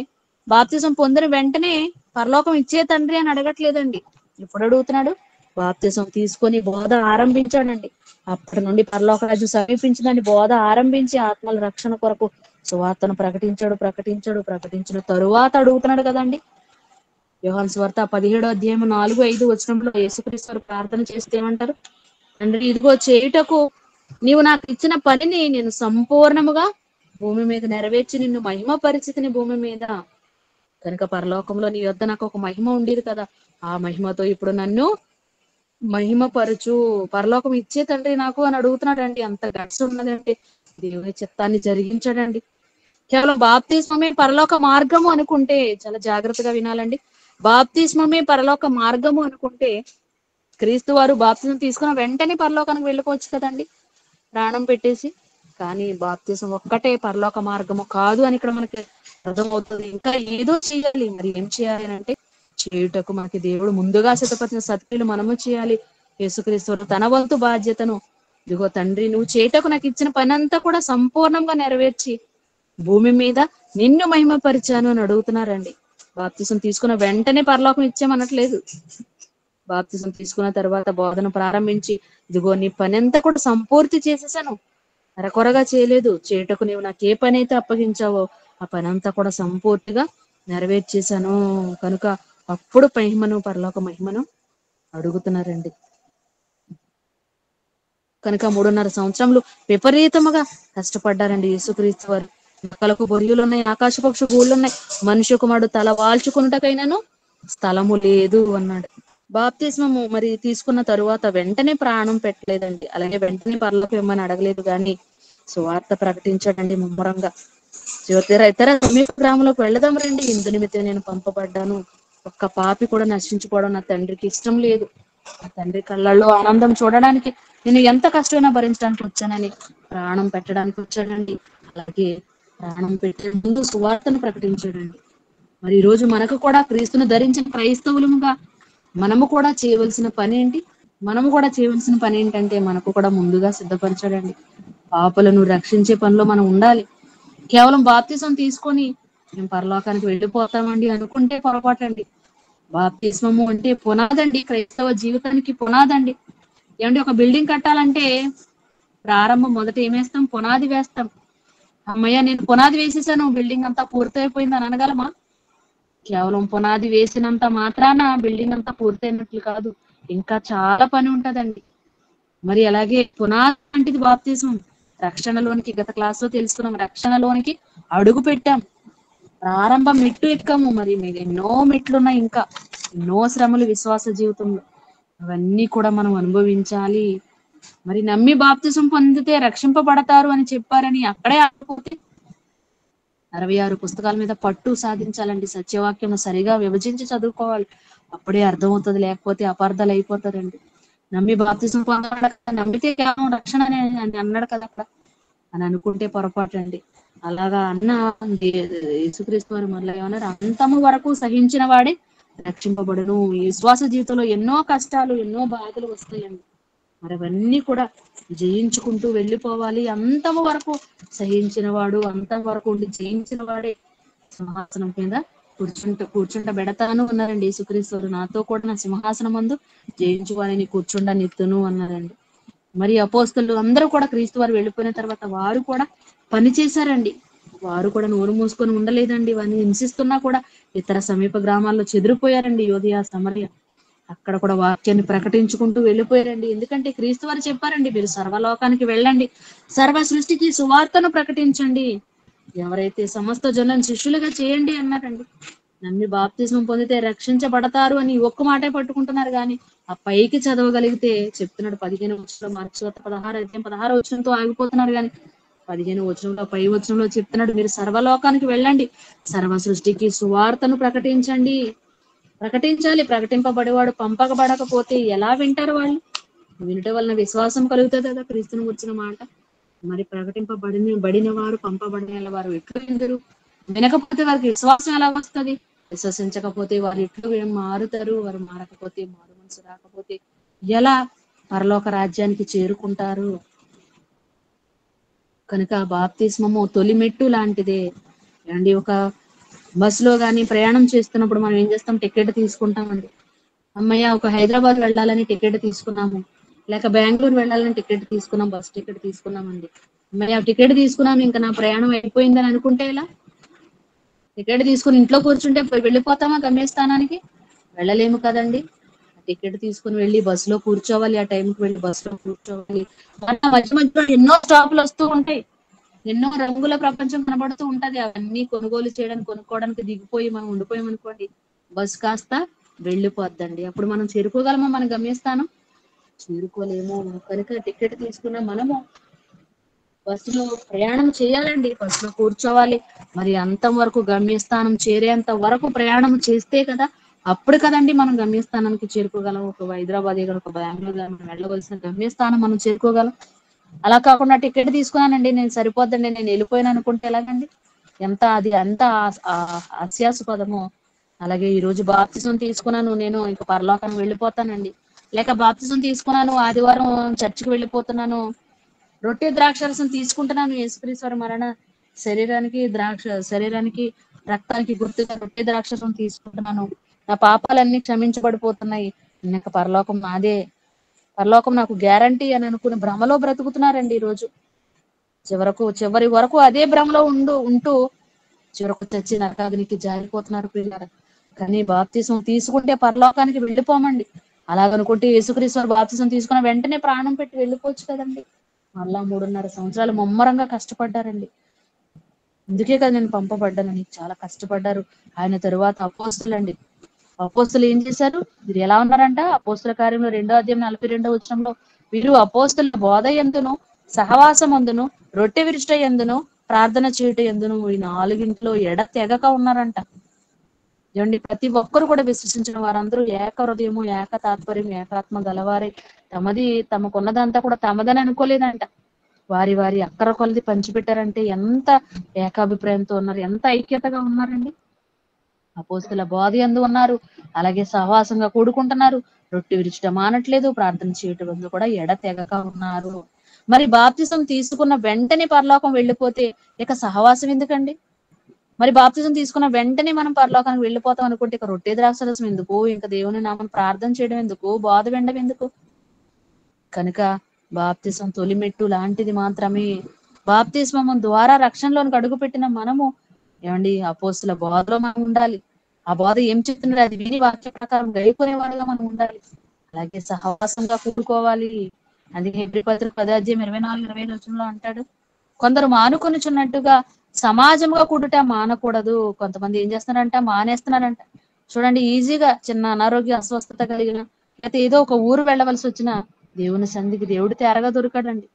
[SPEAKER 1] బాప్తిజం పొందిన వెంటనే పరలోకం ఇచ్చే తండ్రి అని అడగట్లేదండి. ఎప్పుడు అడుగుతున్నాడు? బాప్తిజం తీసుకొని బోధ ఆరంభించాడండి. అప్పటి నుండి పరలోక రాజ్యం సమీపించిందండి. బోధ ఆరంభించి ఆత్మల రక్షణ కొరకు సువార్తను ప్రకటించిన తరువాత అడుగుతున్నాడు కదండి. యోహాను సువార్త 17:4-5 యేసుక్రీస్తు వారు ప్రార్థన చేస్తే ఏమంటారు? తండ్రి, ఇదిగో చేయుటకు నీవు నాకు ఇచ్చిన పనిని నేను సంపూర్ణముగా భూమి మీద నెరవేర్చి నిన్ను మహిమ పరిస్థితిని భూమి మీద. కనుక పరలోకంలో నీ వద్ద నాకు ఒక మహిమ ఉండేది కదా, ఆ మహిమతో ఇప్పుడు నన్ను మహిమపరచు. పరలోకం ఇచ్చే తండ్రి నాకు అని అడుగుతున్నాడండి. అంత గట్స్ ఉన్నదంటే దేవుని చిత్తాన్ని జరిగించాడండి. కేవలం బాప్తిస్మమే పరలోక మార్గము అనుకుంటే, చాలా జాగ్రత్తగా వినాలండి, బాప్తిస్మమే పరలోక మార్గము అనుకుంటే క్రీస్తు వారు బాప్తిజం తీసుకున్న వెంటనే పరలోకానికి వెళ్ళిపోవచ్చు కదండి, ప్రాణం పెట్టేసి. కానీ బాప్తిజం ఒక్కటే పరలోక మార్గము కాదు అని ఇక్కడ మనకి అర్థమవుతుంది. ఇంకా ఏదో చేయాలి. మరి ఏం చేయాలి అంటే, చేయుటకు మనకి దేవుడు ముందుగా సిద్ధపరిచిన సత్క్రియలు మనము చేయాలి. యేసుక్రీస్తు తన వంతు బాధ్యతను, ఇదిగో తండ్రి నువ్వు చేయుటకు నాకు ఇచ్చిన పని అంతా కూడా సంపూర్ణంగా నెరవేర్చి భూమి మీద నిన్ను మహిమపరిచాను అని అడుగుతున్నారండి. బాప్తిజం తీసుకున్న వెంటనే పరలోకం ఇచ్చామనట్లేదు. బాప్తిజం తీసుకున్న తర్వాత బోధన ప్రారంభించి, ఇదిగో నీ పని అంతా కూడా సంపూర్తి చేసేసాను, అరకొరగా చేయలేదు. చేయుటకు నీవు నాకు ఏ పని అయితే అప్పగించావో ఆ పని అంతా కూడా సంపూర్తిగా నెరవేర్చేశాను. కనుక అప్పుడు మహిమను, పరలోక మహిమను అడుగుతున్నారండి. కనుక 3.5 సంవత్సరములు విపరీతముగా కష్టపడ్డారండి యేసుక్రీస్తు వారు. మొక్కలకు బొరియలు ఉన్నాయి, ఆకాశ పక్షు గూళ్ళు ఉన్నాయి, మనుష్య కుమారుడు తల వాల్చుకున్నటకైనాను స్థలము లేదు అన్నాడు. బాప్తిస్మము మరి తీసుకున్న తరువాత వెంటనే ప్రాణం పెట్టలేదండి. అలాగే వెంటనే పరలోకం ఇమ్మని అడగలేదు, కానీ సువార్త ప్రకటించాడండి ముమ్మరంగా. ఇతర సమీప గ్రామంలోకి వెళదాం రండి, ఇందు నిమిత్తం నేను పంపబడ్డాను, ఒక్క పాపి కూడా నశించుకోవడం నా తండ్రికి ఇష్టం లేదు, నా తండ్రి కళ్ళల్లో ఆనందం చూడడానికి నేను ఎంత కష్టమైనా భరించడానికి వచ్చానని ప్రాణం పెట్టడానికి వచ్చాడండి. అలాగే ప్రాణం పెట్టే ముందు సువార్తను ప్రకటించాడండి. మరి ఈ రోజు మనకు కూడా క్రీస్తును ధరించిన క్రైస్తవులుగా మనము కూడా చేయవలసిన పని ఏంటి? ఏంటంటే మనకు కూడా ముందుగా సిద్ధపరచాడండి. పాపులను రక్షించే పనిలో మనం ఉండాలి. కేవలం బాప్తిజం తీసుకొని మేము పరలోకానికి వెళ్ళిపోతామండి అనుకుంటే పొరపాటండి. బాప్తిస్మము అంటే పునాదండి, క్రైస్తవ జీవితానికి పునాదండి. ఏమంటే ఒక బిల్డింగ్ కట్టాలంటే ప్రారంభం మొదట ఏమేస్తాం? పునాది వేస్తాం. అమ్మయ్య నేను పునాది వేసేసాను, బిల్డింగ్ అంతా పూర్తయిపోయింది అని అనగలమా? కేవలం పునాది వేసినంత మాత్రాన బిల్డింగ్ అంతా పూర్తయినట్లు కాదు, ఇంకా చాలా పని ఉంటదండి. మరి అలాగే పునాది లాంటిది బాప్తిజం. రక్షణలోనికి, గత క్లాస్ లో తెలుసుకున్నాం, రక్షణలోనికి అడుగు పెట్టాం, ప్రారంభ మెట్టు ఎక్కాము. మరి మీకు ఎన్నో మెట్లున్నాయి, ఇంకా ఎన్నో శ్రమలు విశ్వాస జీవితంలో, అవన్నీ కూడా మనం అనుభవించాలి. మరి నమ్మి బాప్తిజం పొందితే రక్షింపబడతారు అని చెప్పారని అక్కడే ఆగిపోతే 66 పుస్తకాల మీద పట్టు సాధించాలండి. సత్యవాక్యం సరిగా విభజించి చదువుకోవాలి, అప్పుడే అర్థమవుతుంది. లేకపోతే అపార్థాలు అయిపోతారండి. నమ్మి బాప్తిజం పొందాడు, నమ్మితే కేవలం రక్షణ అని అన్నాడు కదా అక్కడ అని అనుకుంటే పొరపాటు అండి. అలాగా అన్న యేసుక్రీస్తు వారు మళ్ళీ ఏమన్నారు? అంతము వరకు సహించిన వాడే రక్షింపబడును. ఈ విశ్వాస జీవితంలో ఎన్నో కష్టాలు, ఎన్నో బాధలు వస్తాయండి. మరి అవన్నీ కూడా జయించుకుంటూ వెళ్ళిపోవాలి. అంతము వరకు సహించిన వాడు, అంతం వరకు ఉండి జయించిన వాడే సింహాసనం కింద కూర్చుంట బెడతాను అన్నారండి యేసుక్రీస్తు వారు. నాతో కూడా నా సింహాసనం మందు జయించు వారిని కూర్చుండనిత్తును అన్నారండి. మరి అపోస్తలు అందరూ కూడా క్రీస్తు వారు వెళ్ళిపోయిన తర్వాత వారు కూడా పని చేశారండి. వారు కూడా నోరు మూసుకొని ఉండలేదండి. వారిని హింసిస్తున్నా కూడా ఇతర సమీప గ్రామాల్లో చెదిరిపోయారండి. యోధియా, సమరయ, అక్కడ కూడా వాక్యాన్ని ప్రకటించుకుంటూ వెళ్ళిపోయారండి. ఎందుకంటే క్రీస్తు వారు చెప్పారండి, మీరు సర్వలోకానికి వెళ్ళండి, సర్వ సృష్టికి సువార్తను ప్రకటించండి, ఎవరైతే సమస్త జనులను శిష్యులుగా చేయండి అన్నారండి. నమ్మి బాప్తిస్మం పొందితే రక్షించబడతారు అని ఒక్క మాటే పట్టుకుంటున్నారు కానీ ఆ పైకి చదవగలిగితే చెప్తున్నాడు 15 వచనంలో, మార్క్స్ 16 వచనంతో ఆగిపోతున్నారు కానీ 15 వచనంలో, పై వచనంలో చెప్తున్నాడు, మీరు సర్వలోకానికి వెళ్ళండి, సర్వ సృష్టికి సువార్తను ప్రకటించండి. ప్రకటించాలి. ప్రకటింపబడేవాడు పంపకబడకపోతే ఎలా వింటారు వాళ్ళు? వినటం వలన విశ్వాసం కలుగుతుంది కదా క్రీస్తుని వచ్చిన మాట. మరి బడిన వారు పంపబడిన వారు ఎట్లు విందరు? వినకపోతే వారికి విశ్వాసం ఎలా వస్తుంది? విశ్వసించకపోతే వారు ఎట్లు మారుతారు? వారు మారకపోతే, మారు మనసు రాకపోతే ఎలా పరలోక రాజ్యానికి చేరుకుంటారు? కనుక బాప్తిస్మము తొలి మెట్టు లాంటిదే అండి. ఒక బస్సులో కానీ ప్రయాణం చేస్తున్నప్పుడు మనం ఏం చేస్తాం? టికెట్ తీసుకుంటామండి. అమ్మయ్య, ఒక హైదరాబాద్ వెళ్ళాలని టికెట్ తీసుకున్నాము, లేక బెంగళూరు వెళ్ళాలని టికెట్ తీసుకున్నాం, బస్ టికెట్ తీసుకున్నామండి. అమ్మయ్య, టికెట్ తీసుకున్నాము, ఇంకా నా ప్రయాణం అయిపోయిందని అనుకుంటే ఇలా టికెట్ తీసుకుని ఇంట్లో కూర్చుంటే వెళ్ళిపోతామా గమ్యస్థానానికి? వెళ్ళలేము కదండి. టికెట్ తీసుకుని వెళ్ళి బస్సులో కూర్చోవాలి, ఆ టైంకి వెళ్ళి బస్సులో కూర్చోవాలి. మధ్య మధ్యలో ఎన్నో స్టాపులు వస్తూ ఉంటాయి, ఎన్నో రంగుల ప్రపంచం కనబడుతూ ఉంటది. అవన్నీ కొనుగోలు చేయడానికి, కొనుక్కోవడానికి దిగిపోయి మనం ఉండిపోయాం అనుకోండి, బస్ కాస్త వెళ్ళిపోద్దండి. అప్పుడు మనం చేరుకోగలమా మన గమ్యస్థానం? చేరుకోలేము. కనుక టికెట్ తీసుకున్న మనము బస్సులో ప్రయాణం చేయాలండి, బస్సులో కూర్చోవాలి. మరి అంతం వరకు గమ్యస్థానం చేరేంత వరకు ప్రయాణం చేస్తే కదా, అప్పుడు కదండి మనం గమ్యస్థానానికి చేరుకోగలం. ఒక హైదరాబాద్ కానీ ఒక బెంగళూరు కానీ మనం వెళ్ళవలసిన గమ్యస్థానం మనం చేరుకోగలం. అలా కాకుండా టికెట్ తీసుకున్నానండి, నేను సరిపోద్దండి, నేను వెళ్ళిపోయాను అనుకుంటే ఎలాగండి? అంత హాస్యాస్పదము. అలాగే ఈ రోజు బాప్తిసం తీసుకున్నాను, నేను ఇంకా పరలోకానికి వెళ్ళిపోతానండి. లేక బాప్తిసం తీసుకున్నాను, ఆదివారం చర్చికి వెళ్ళిపోతున్నాను, రొట్టె ద్రాక్షరసం తీసుకుంటున్నాను, యేసుక్రీస్తు మరణ శరీరానికి రక్తానికి గుర్తుగా రొట్టె ద్రాక్షరసం తీసుకుంటున్నాను, నా పాపాలన్నీ క్షమించబడిపోతున్నాయి, ఇంకా పరలోకం నాదే, పరలోకం నాకు గ్యారంటీ అని అనుకుని భ్రమలో బ్రతుకుతున్నారండి ఈ రోజు. చివరి వరకు అదే భ్రమలో ఉంటూ చివరకు తెచ్చి నరకాగ్నికి జారిపోతున్నారు పిల్లలు. కానీ బాప్తిసం తీసుకుంటే పరలోకానికి వెళ్ళిపోమండి. అలాగనుకుంటే యేసుక్రీస్తు బాప్తిసం తీసుకున్న వెంటనే ప్రాణం పెట్టి వెళ్ళిపోవచ్చు కదండి. మళ్ళా 3.5 సంవత్సరాలు ముమ్మరంగా కష్టపడ్డారండి. అందుకే కదా నేను పంపబడ్డానని, చాలా కష్టపడ్డారు. ఆయన తరువాత అపోస్తులండి, అపోస్తులు ఏం చేశారు? మీరు ఎలా ఉన్నారంట? అపోస్తుల కార్యంలో 2వ అధ్యాయం 42వ వచనంలో, వీరు అపోస్తుల బోధ యందును, సహవాసమందును, రొట్టె విరుచుట యందును, ప్రార్థన చేయుట యందును ఈ 4 ఎడతెగక ఉన్నారంట. ఏమండి, ప్రతి ఒక్కరు కూడా విశ్వసించిన వారందరూ ఏక హృదయము, ఏక తాత్పర్యం, ఏకాత్మ గలవారే. తమకున్నదంతా కూడా తమదని అనుకోలేదంట. వారి వారి అక్కర కొలది పంచిపెట్టారంటే ఎంత ఏకాభిప్రాయంతో ఉన్నారు, ఎంత ఐక్యతగా ఉన్నారండి. అపోస్తుల బోధ యందు ఉన్నారు, అలాగే సహవాసంగా కూడుకుంటున్నారు, రొట్టె విరుచుట మానట్లేదు, ప్రార్థన చేయటం కూడా ఎడతెగక ఉన్నారు. మరి బాప్తిసం తీసుకున్న వెంటనే పరలోకం వెళ్ళిపోతే ఇక సహవాసం ఎందుకండి? మరి బాప్తిజం తీసుకున్న వెంటనే మనం పరలోకానికి వెళ్ళిపోతాం అనుకుంటే ఇక రొట్టె ద్రాక్షరసం ఎందుకు? ఇంకా దేవుని నామం ప్రార్థన చేయడం ఎందుకు? బోధ వినడం ఎందుకు? కనుక బాప్తిసం తొలిమెట్టు లాంటిది మాత్రమే. బాప్తిస్మం ద్వారా రక్షణలోనికి అడుగుపెట్టిన మనము ఏమండి, అపోస్తుల బోధలో మనం ఉండాలి. ఆ బోధ ఏం చెప్తున్నది అది విని వాక్య ప్రకారం గైకొనే వాడుగా మనం ఉండాలి. అలాగే సహవాసంగా కూడుకోవాలి. అందుకే హెబ్రీ పత్రిక 10వ అధ్యాయం 24-25 వచనంలో అంటాడు, కొందరు మానుకొనుచున్నట్టుగా సమాజంగా కూడుట మానకూడదు. కొంతమంది ఏం చేస్తున్నారంట? మానేస్తున్నారంట. చూడండి, ఈజీగా చిన్న అనారోగ్య అస్వస్థత కలిగిన, లేకపోతే ఏదో ఒక ఊరు వెళ్ళవలసి వచ్చిన దేవుని సంధికి దేవుడు తేరగా దొరకడండి,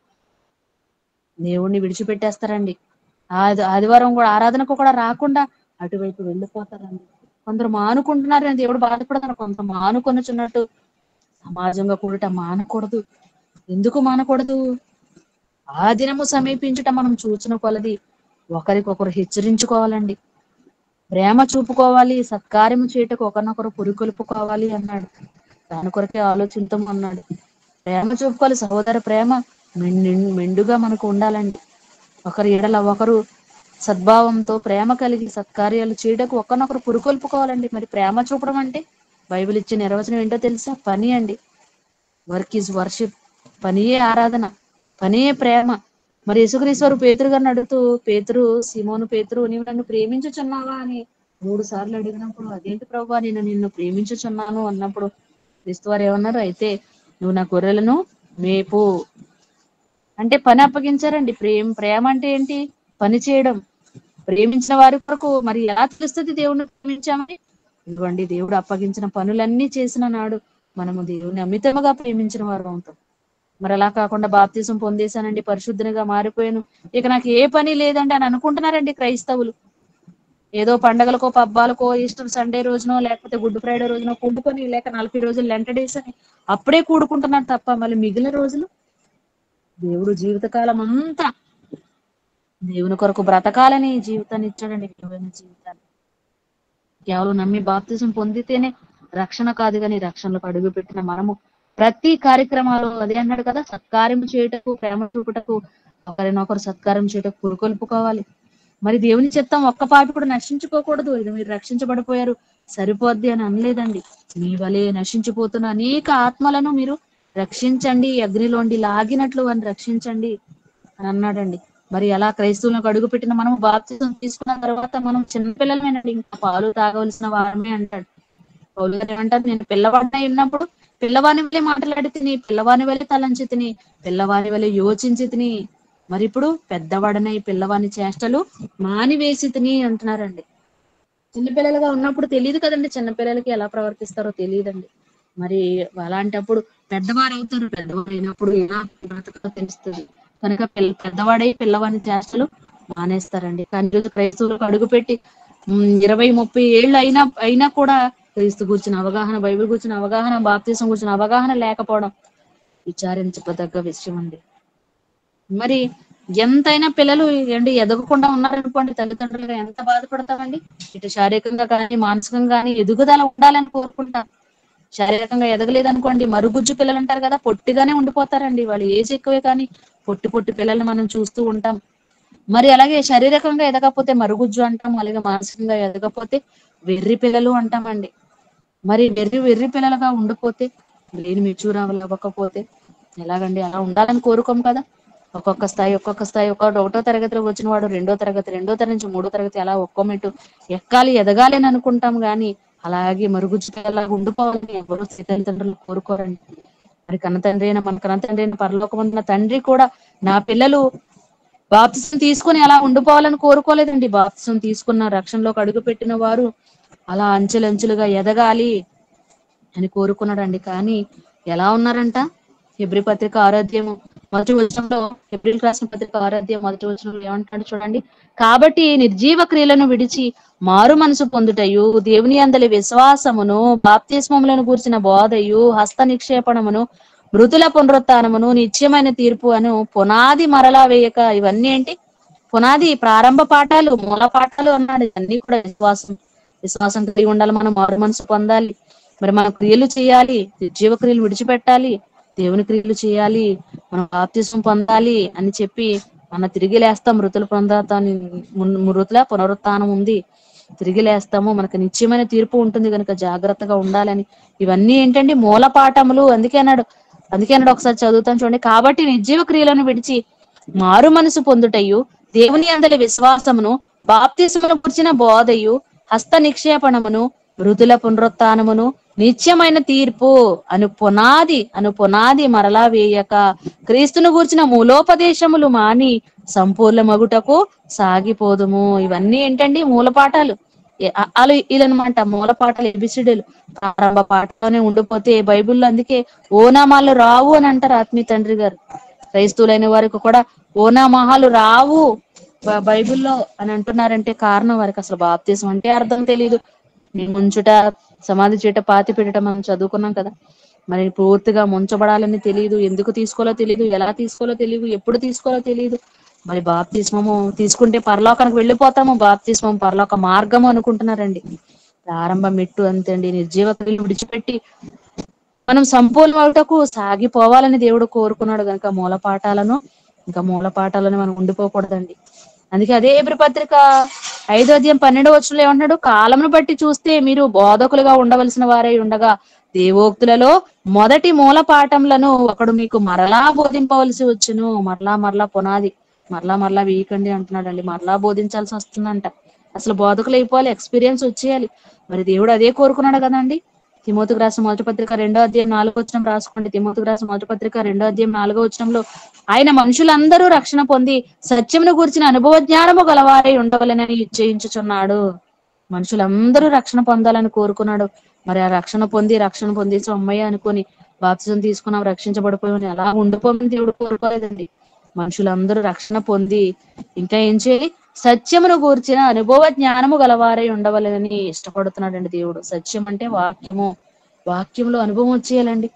[SPEAKER 1] దేవుణ్ణి విడిచిపెట్టేస్తారండి. ఆదివారం కూడా ఆరాధనకు కూడా రాకుండా అటువైపు వెళ్ళిపోతారండి. కొందరు మానుకుంటున్నారని దేవుడు బాధపడతారు. కొంత మానుకొనుచున్నట్టు సమాజంగా కూడుట మానకూడదు. ఎందుకు మానకూడదు? ఆ దినము సమీపించుట మనం చూచిన కొలది ఒకరికొకరు హెచ్చరించుకోవాలండి, ప్రేమ చూపుకోవాలి, సత్కార్యము చేయటకు ఒకరినొకరు పురికొల్పుకోవాలి అన్నాడు. దాని కొరకే ఆలోచిద్దాం అన్నాడు. ప్రేమ చూపుకోవాలి, సహోదర ప్రేమ మెండుగా మనకు ఉండాలండి. ఒకరి ఎడల ఒకరు సద్భావంతో ప్రేమ కలిగి సత్కార్యాలు చేయటకు ఒకరినొకరు పురికొల్పుకోవాలండి. మరి ప్రేమ చూపడం అంటే బైబిల్ ఇచ్చే నిర్వచనం ఏంటో తెలుసా? పని అండి. Work is worship. పనియే ఆరాధన, పనియే ప్రేమ. మరి యేసుక్రీస్తు పేతురు గారిని అడుగుతూ, సీమోను పేతురు, నీవు నన్ను ప్రేమించుచున్నావా అని 3 సార్లు అడిగినప్పుడు, అదేంటి ప్రభువా నేను నిన్ను ప్రేమించుచున్నాను అన్నప్పుడు క్రీస్తు వారు ఏమన్నారు? అయితే నువ్వు నా గొర్రెలను మేపు. అంటే పని అప్పగించారండి. ప్రేమ అంటే ఏంటి? పని చేయడం. ప్రేమించిన వారి కొరకు మరి ఎలా తెలుస్తుంది దేవుని ప్రేమించామని? ఇదిగోండి, దేవుడు అప్పగించిన పనులన్నీ చేసిన నాడు మనము దేవుని అమితముగా ప్రేమించిన వారు అవుతాం. మరి అలా కాకుండా బాప్తిసం పొందేశానండి, పరిశుద్ధునిగా మారిపోయాను, ఇక నాకు ఏ పని లేదండి అని అనుకుంటున్నారండి క్రైస్తవులు. ఏదో పండగలకో పబ్బాలకో ఈస్టర్ సండే రోజునో లేకపోతే గుడ్ ఫ్రైడే రోజునో కూడుకొని, లేక 40 రోజులు లెంట డేస్ అని అప్పుడే కూడుకుంటున్నారు తప్ప మళ్ళీ మిగిలిన రోజులు దేవుడు జీవితకాలం అంతా దేవుని కొరకు బ్రతకాలని జీవితాన్ని ఇచ్చాడండి, విలువైన జీవితాన్ని. కేవలం నమ్మి బాప్తిజం పొందితేనే రక్షణ కాదు, కానీ రక్షణలకు అడుగు పెట్టిన మనము ప్రతి కార్యక్రమాలు అదే అన్నాడు కదా, సత్కార్యం చేయుటకు, ప్రేమ చూపుటకు, ఒకరినొకరు సత్కారం చేయుటకు పురుకొల్పుకోవాలి. మరి దేవుని చిత్తం ఒక్క పాపి కూడా నశించుకోకూడదు. ఇది మీరు రక్షించబడిపోయారు సరిపోద్ది అని అనలేదండి. మీ వలె నశించిపోతున్న అనేక ఆత్మలను మీరు రక్షించండి, అగ్నిలోండి లాగినట్లు అని రక్షించండి అని అన్నాడండి. మరి అలా క్రైస్తవులకు అడుగు పెట్టిన మనం బాప్తిజం తీసుకున్న తర్వాత మనం చిన్నపిల్లలమేనండి, ఇంకా పాలు తాగవలసిన వారమే అంటాడు. పౌలు గారు ఏమంటారు, నేను పిల్లవాడినై ఉన్నప్పుడు పిల్లవాని వల్లే మాట్లాడి తిని, పిల్లవాని వల్లే తలంచి తిని, పిల్లవాని వల్లే యోచించి తిని, మరి ఇప్పుడు పెద్దవాడనై పిల్లవాని చేష్టలు మానివేసి తిని అంటున్నారండి. చిన్నపిల్లలుగా ఉన్నప్పుడు తెలియదు కదండి, చిన్నపిల్లలకి ఎలా ప్రవర్తిస్తారో తెలియదండి. మరి అలాంటప్పుడు పెద్దవారు అవుతారు, పెద్దవారు అయినప్పుడు ఎలా బ్రతకాలో తెలుస్తుంది కనుక పెద్దవాడై పిల్లవాని చేష్టలు మానేస్తారండి. కానీ ఈరోజు క్రైస్తవులకు అడుగుపెట్టి 20-30 ఏళ్ళు అయినా కూడా క్రీస్తు కూర్చున్న అవగాహన, బైబిల్ కూర్చున్న అవగాహన, బాప్తిసం కూర్చున్న అవగాహన లేకపోవడం విచారించదగ్గ విషయం అండి. మరి ఎంతైనా పిల్లలు ఏంటి ఎదగకుండా ఉన్నారనుకోండి, తల్లిదండ్రులుగా ఎంత బాధపడతామండి. ఇటు శారీరకంగా కానీ మానసికంగా కానీ ఎదుగుదల ఉండాలని కోరుకుంటాం. శారీరకంగా ఎదగలేదనుకోండి, మరుగుజ్జు పిల్లలు అంటారు కదా, పొట్టిగానే ఉండిపోతారండి. వాళ్ళు ఏజ్ ఎక్కువే కానీ పొట్టి పిల్లల్ని మనం చూస్తూ ఉంటాం. మరి అలాగే శారీరకంగా ఎదగకపోతే మరుగుజ్జు అంటాం, అలాగే మానసికంగా ఎదగకపోతే వెర్రి పిల్లలు అంటామండి. మరి వెర్రి పిల్లలుగా ఉండిపోతే, బ్రెయిన్ మెచ్యూర్ అవ్వకపోతే ఎలాగండి? అలా ఉండాలని కోరుకోం కదా. ఒక్కొక్క స్థాయి ఒకటో తరగతిలో వచ్చిన వాడు రెండో తరగతి నుంచి మూడో తరగతి అలా ఒక్కో మెట్టు ఎక్కాలి, ఎదగాలి అని అనుకుంటాం గాని అలాగే మరుగుజ్జు పిల్లలాగా ఉండిపోవాలని ఎవరు తల్లిదండ్రులు కోరుకోరండి. మరి మన కన్న తండ్రి అయిన పరలోకమున్న తండ్రి కూడా నా పిల్లలు బాప్తిసం తీసుకుని అలా ఉండిపోవాలని కోరుకోలేదండి. బాప్తిసం తీసుకున్న రక్షణలోకి అడుగు పెట్టిన వారు అలా అంచెలంచెలుగా ఎదగాలి అని కోరుకున్నాడండి. కానీ ఎలా ఉన్నారంట? హెబ్రీ పత్రిక 6వ అధ్యాయం మొదటి వచనంలో, హెబ్రీలకు రాసిన పత్రిక 6వ అధ్యాయం మొదటి వచనంలో ఏమంటాడు చూడండి. కాబట్టి నిర్జీవ క్రియలను విడిచి మారు మనసు పొందుటయు, దేవుని యందలి విశ్వాసమును, బాప్తిస్మములను గూర్చిన బోధయు, హస్త నిక్షేపణమును, మృతుల పునరుత్థానమును, నిత్యమైన తీర్పు అను పునాది మరలా వేయక. ఇవన్నీ ఏంటి? పునాది, ప్రారంభ పాఠాలు, మూల పాఠాలు అన్నాడు. ఇవన్నీ కూడా విశ్వాసం కలిగి ఉండాలి. మనం మారు మనసు పొందాలి. మరి మన క్రియలు చేయాలి, జీవ క్రియలు విడిచిపెట్టాలి, దేవుని క్రియలు చేయాలి, మనం బాప్తిసం పొందాలి అని చెప్పి మన తిరిగి లేస్తాం. మృతుల పునరుత్థానం ఉంది, తిరిగి లేస్తాము, మనకు నిత్యమైన తీర్పు ఉంటుంది కనుక జాగ్రత్తగా ఉండాలని. ఇవన్నీ ఏంటండి? మూల పాఠములు. అందుకే అన్నాడు ఒకసారి చదువుతాను చూడండి. కాబట్టి నిర్జీవ క్రియలను విడిచి మారు మనసు పొందుటయు, దేవుని యందలి విశ్వాసమును, బాప్తిసమును గుర్చిన బోధయు, హస్త నిక్షేపణమును, మృతుల పునరుత్థానమును, నిత్యమైన తీర్పు అను పునాది మరలా వేయక, క్రీస్తును గూర్చిన మూలోపదేశములు మాని సంపూర్ణ మగుటకు సాగిపోదుము. ఇవన్నీ ఏంటండి? మూలపాఠాలు. ఇదనమాట మూలపాఠాలు, ఎబిసిడీలు. ప్రారంభ పాఠంలోనే ఉండిపోతే బైబిల్లో అందుకే ఓనామాలు రావు అని అంటారు ఆత్మీయ తండ్రి గారు. క్రైస్తవులైన వారికి కూడా ఓనామాహాలు రావు బైబిల్లో అని అంటున్నారంటే కారణం, వారికి అసలు బాప్తిసం అంటే అర్థం తెలియదు. ముంచుట, సమాధి చేయట, పాతి పెట్టడం మనం చదువుకున్నాం కదా. మరి పూర్తిగా ముంచబడాలని తెలియదు, ఎందుకు తీసుకోవాలో తెలియదు, ఎలా తీసుకోవాలో తెలియదు, ఎప్పుడు తీసుకోవాలో తెలియదు. మరి బాప్తిస్మము తీసుకుంటే పరలోకానికి వెళ్ళిపోతాము, బాప్తిస్మం పరలోక మార్గము అనుకుంటున్నారండి. ప్రారంభ మెట్టు అంతండి. నిర్జీవ క్రియలు విడిచిపెట్టి మనం సంపూర్ణకు సాగిపోవాలని దేవుడు కోరుకున్నాడు కనుక మూలపాఠాలను మనం ఉండిపోకూడదండి. అందుకే అదే హెబ్రీ పత్రిక 5వ అధ్యాయం 12వ వచనంలో ఏమంటున్నాడు? కాలమును బట్టి చూస్తే మీరు బోధకులుగా ఉండవలసిన వారై ఉండగా, దేవోక్తులలో మొదటి మూల పాఠములను ఒకడు మీకు మరలా బోధింపవలసి వచ్చును. మరలా పునాది మరలా వేయకండి అంటున్నాడండి. మరలా బోధించాల్సి వస్తుందంట. అసలు బోధకులు అయిపోవాలి, ఎక్స్పీరియన్స్ వచ్చేయాలి. మరి దేవుడు అదే కోరుకున్నాడు కదండి. తిమోతికి రాసిన మొదటి పత్రిక 2వ అధ్యాయం 4వ వచనం రాసుకోండి. తిమోతికి రాసిన మొదటి పత్రిక 2వ అధ్యాయం 4వ వచనంలో ఆయన మనుషులందరూ రక్షణ పొంది సత్యమును గూర్చిన అనుభవ జ్ఞానము గలవారై ఉండవలెనని నిశ్చయించుచున్నాడు. మనుషులందరూ రక్షణ పొందాలని కోరుకున్నాడు. మరి ఆ రక్షణ పొందేసి అమ్మయ్య అనుకొని బాప్తిజం తీసుకున్నాం రక్షించబడిపోయి అలా ఉండిపోమని దేవుడు కోరుకోలేదండి. మనుషులందరూ రక్షణ పొంది ఇంకా ఏం చేయాలి? సత్యమును గూర్చిన అనుభవ జ్ఞానము గలవారై ఉండవలెనని ఇష్టపడుతున్నాడండి దేవుడు. సత్యం అంటే వాక్యము. వాక్యంలో అనుభవం వచ్చేయాలండి.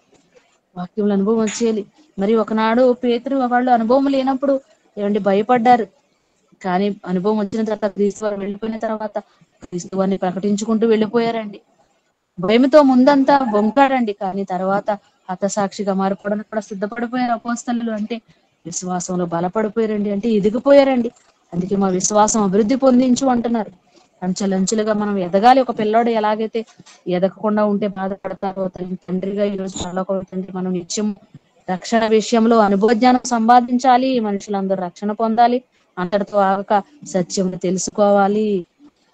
[SPEAKER 1] వాక్యంలో అనుభవం వచ్చేయాలి. మరి ఒకనాడు పేతురు వాళ్ళు అనుభవం లేనప్పుడు ఏమండి భయపడ్డారు. కానీ అనుభవం వచ్చిన తర్వాత క్రీస్తు వారు వెళ్ళిపోయిన తర్వాత క్రీస్తు వారిని ప్రకటించుకుంటూ వెళ్ళిపోయారండి. భయముతో ముందంతా బొంకాడండి, కానీ తర్వాత హతసాక్షిగా మారిపోవడానికి కూడా సిద్ధపడిపోయారు అపోస్తలులు. అంటే విశ్వాసంలో బలపడిపోయారండి, అంటే ఎదిగిపోయారండి. అందుకే మా విశ్వాసం అభివృద్ధి పొందించు అంటున్నారు. అంచెలంచెలుగా మనం ఎదగాలి. ఒక పిల్లోడు ఎలాగైతే ఎదగకుండా ఉంటే బాధపడతారో తండ్రిగా ఈరోజు పరలోక తండ్రి మనం నిత్యం రక్షణ విషయంలో అనుభవజ్ఞానం సంపాదించాలి. మనుషులందరూ రక్షణ పొందాలి, అంతటితో ఆగక సత్యం తెలుసుకోవాలి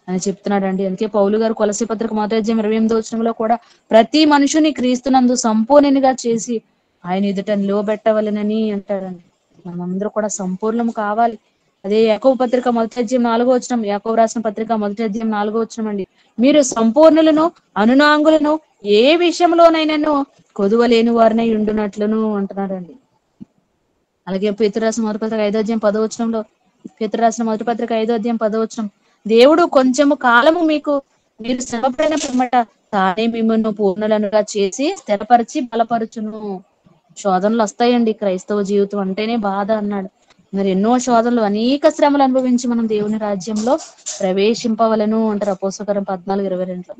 [SPEAKER 1] అని చెప్తున్నాడండి. అందుకే పౌలు గారు కొలసీ పత్రిక 1:28 వచనంలో కూడా ప్రతి మనుషుని క్రీస్తునందు సంపూర్ణునిగా చేసి ఆయన ఎదుట నిలవబెట్టవలెనని అంటాడండి. మనమందరూ కూడా సంపూర్ణము కావాలి. అదే యాకోబు పత్రిక 1:4 వచనం, యాకోబు రాసిన పత్రిక 1:4 వచనం అండి. మీరు సంపూర్ణులను అనునాంగులను ఏ విషయంలోనైనాను కొదువలేని వారినై ఉండునట్లును అంటున్నాడండి. అలాగే పేతురు రాసిన మొదటి పత్రిక 5:10 వచనంలో, పేతురు రాసిన మొదటి పత్రిక 5:10 వచనం, దేవుడు కొంచెము కాలము మీరు శ్రమపడిన పిమ్మట తానే మిమ్మల్ని పూర్ణులనుగా చేసి స్థిరపరిచి బలపరచును. శోధనలు వస్తాయండి. క్రైస్తవ జీవితం అంటేనే బాధ అన్నాడు. మరి ఎన్నో శోధనలు, అనేక శ్రమలు అనుభవించి మనం దేవుని రాజ్యంలో ప్రవేశింపవలను అంటారు అపోస్తలకార్యం 14:22.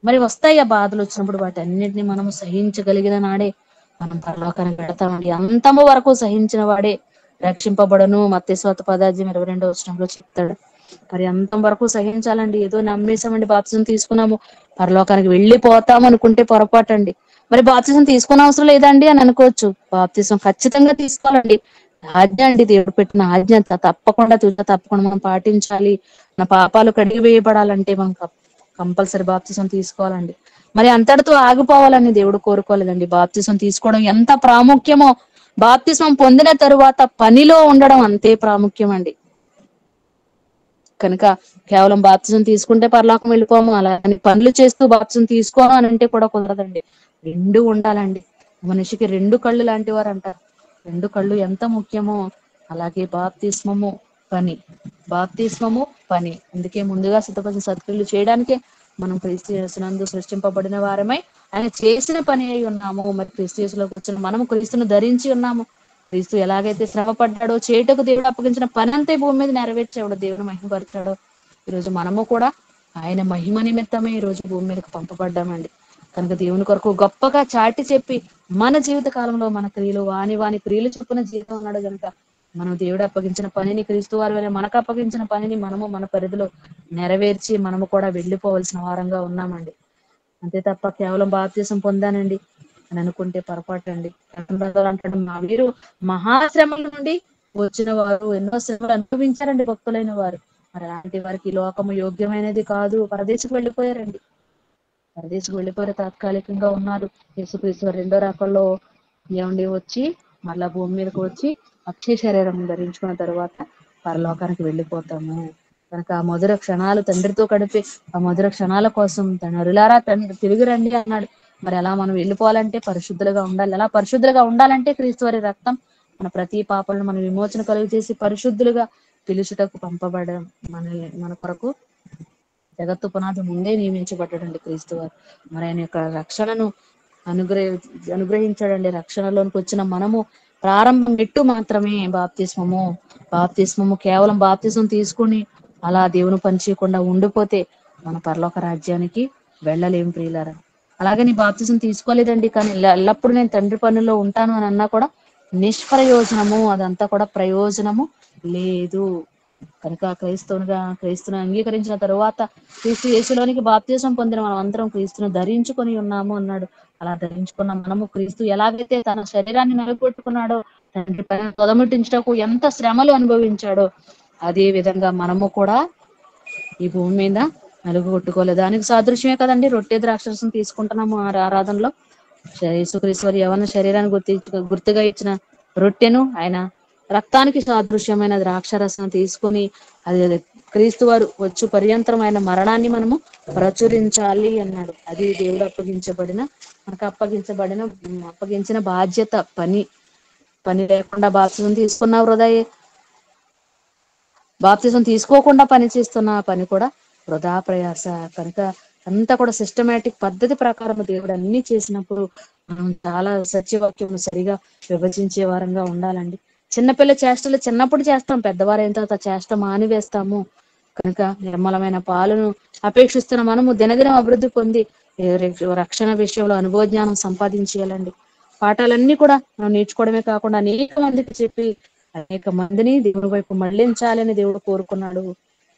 [SPEAKER 1] మరి వస్తాయి ఆ బాధలు వచ్చినప్పుడు వాటి అన్నిటిని మనం సహించగలిగిన నాడే మనం పరలోకానికి వెళతామండి. అంతము వరకు సహించిన వాడే రక్షింపబడను మత్తయి సువార్త 10:22 వచనంలో చెప్తాడు. మరి అంతం వరకు సహించాలండి. ఏదో నమ్మేసామండి, బాప్తిజం తీసుకున్నాము పరలోకానికి వెళ్ళిపోతాం అనుకుంటే పొరపాటు అండి. మరి బాప్తిజం తీసుకున్న అవసరం లేదండి అని అనుకోవచ్చు. బాప్తిజం ఖచ్చితంగా తీసుకోవాలండి. ఆజ్ఞ అండి, దేవుడు పెట్టిన ఆజ్ఞ. తప్పకుండా మనం పాటించాలి. నా పాపాలు కడిగి వేయబడాలంటే మనం కంపల్సరీ బాప్తిజం తీసుకోవాలండి. మరి అంతటితో ఆగిపోవాలని దేవుడు కోరుకోలేదండి. బాప్తిజం తీసుకోవడం ఎంత ప్రాముఖ్యమో బాప్తిజం పొందిన తరువాత పనిలో ఉండడం అంతే ప్రాముఖ్యం అండి. కనుక కేవలం బాప్తిజం తీసుకుంటే పరలోకం వెళ్ళిపోము, అలా అని పనులు చేస్తూ బాప్తిజం తీసుకోను అని అంటే కూడా కుదరదండి. రెండు ఉండాలండి. మనిషికి రెండు కళ్ళు లాంటి వారు అంటారు. రెండు కళ్ళు ఎంత ముఖ్యమో అలాగే బాప్తిస్మము పని. అందుకే ముందుగా సిద్ధపరిచిన సత్క్రియలు చేయడానికే మనం క్రీస్తు యేసునందు సృష్టింపబడిన వారమై ఆయన చేసిన పని అయి ఉన్నాము. మరి క్రీస్తు యేసులోకి వచ్చిన మనము క్రీస్తును ధరించి ఉన్నాము. క్రీస్తు ఎలాగైతే శ్రమ పడ్డాడో, చేటుకు దేవుడు అప్పగించిన పని అంతే భూమి మీద నెరవేర్చాడు, దేవుడు మహిమపరిచాడో, ఈరోజు మనము కూడా ఆయన మహిమ నిమిత్తమే ఈ రోజు భూమి మీదకి పంపబడ్డామండి. కనుక దేవుని కొరకు గొప్పగా చాటి చెప్పి మన జీవిత కాలంలో మన క్రియలు వాని క్రియలు చొప్పున జీవితం ఉన్నాడు. కనుక మనం దేవుడు అప్పగించిన పనిని, క్రీస్తు వారి మనకు అప్పగించిన పనిని మనము మన పరిధిలో నెరవేర్చి మనము కూడా వెళ్ళిపోవలసిన వారంగా ఉన్నామండి. అంతే తప్ప కేవలం బాప్తిసం పొందానండి అని అనుకుంటే పొరపాటు అండి. అంటాడు, మా వీరు మహాశ్రమల నుండి వచ్చిన వారు, ఎన్నో శ్రమలు అనుభవించారండి భక్తులైన వారు. మరి అలాంటి వారికి లోకము యోగ్యమైనది కాదు. పరదేశకు వెళ్ళిపోయారు. తాత్కాలికంగా ఉన్నారు. యేసుక్రీస్తు రెండో రాకల్లో ఏమండి వచ్చి మళ్ళా భూమి మీదకి వచ్చి అక్షయ శరీరం ధరించుకున్న తర్వాత పరలోకానికి వెళ్ళిపోతాము. కనుక ఆ మధుర క్షణాలు తండ్రితో గడిపే ఆ మధుర క్షణాల కోసం నరులారా తిరిగి రండి అన్నాడు. మరి అలా మనం వెళ్ళిపోవాలంటే పరిశుద్ధులుగా ఉండాలి. అలా పరిశుద్ధులుగా ఉండాలంటే క్రీస్తు వారి రక్తం మన ప్రతి పాపలను మనం విమోచన కలుగు చేసి పరిశుద్ధులుగా పిలుచుటకు పంపబడడం మన కొరకు జగత్తు పునాది ముందే నియమించబడ్డాడండి క్రీస్తు వారు. మరి ఆయన యొక్క రక్షణను అనుగ్రహించాడండి. రక్షణలోనికి వచ్చిన మనము ప్రారంభం మెట్టు మాత్రమే బాప్తిస్మము. కేవలం బాప్తిస్మం తీసుకుని అలా దేవుని పని చేయకుండా ఉండిపోతే మన పరలోక రాజ్యానికి వెళ్ళలేం ప్రియులారా. అలాగే నీ బాప్తిజం తీసుకోలేదండి, కానీ ఎల్లప్పుడూ నేను తండ్రి పనుల్లో ఉంటాను అని అన్నా కూడా నిష్ప్రయోజనము. అదంతా కూడా ప్రయోజనము లేదు. కనుక క్రీస్తును అంగీకరించిన తరువాత క్రీస్తు యేసులోనికి బాప్తిజం పొందిన మనం అందరం క్రీస్తును ధరించుకొని ఉన్నాము అన్నాడు. అలా ధరించుకున్న మనము క్రీస్తు ఎలాగైతే తన శరీరాన్ని నలుగొట్టుకున్నాడో, తండ్రి పైన తొదముట్టించటకు ఎంత శ్రమలు అనుభవించాడో, అదే విధంగా మనము కూడా ఈ భూమి మీద నలుగు కొట్టుకోలేదు. దానికి సాదృశ్యమే కదండి రొట్టె ద్రాక్షరసం తీసుకుంటున్నాము ఆరాధనలో. యేసుక్రీస్తు యవన శరీరాన్ని గుర్తుగా ఇచ్చిన రొట్టెను, ఆయన రక్తానికి సాదృశ్యమైన ద్రాక్షరసం తీసుకొని అది క్రీస్తు వారు వచ్చు పర్యంతరం ఆయన మరణాన్ని మనము ప్రచురించాలి అన్నాడు. అది దేవుడు మనకు అప్పగించిన బాధ్యత. పని లేకుండా బాప్తిజం తీసుకున్న వృధా, బాప్తిజం తీసుకోకుండా పని చేస్తున్న పని కూడా వృధా ప్రయాస. కనుక అంతా కూడా సిస్టమేటిక్ పద్ధతి ప్రకారం దేవుడు అన్ని చేసినప్పుడు మనం చాలా సత్యవాక్యం సరిగా విభజించే వారంగా ఉండాలండి. చిన్నపిల్ల చేష్టలు చిన్నప్పుడు చేస్తాం, పెద్దవారైన తర్వాత చేష్ట మానివేస్తాము. కనుక నిర్మలమైన పాలను అపేక్షిస్తున్న మనము దినదినం అభివృద్ధి పొంది రక్షణ విషయంలో అనుభవ జ్ఞానం సంపాదించేయాలండి. పాఠాలన్నీ కూడా మనం నేర్చుకోవడమే కాకుండా అనేక మందికి చెప్పి అనేక మందిని దేవుడి వైపు మళ్లించాలని దేవుడు కోరుకున్నాడు.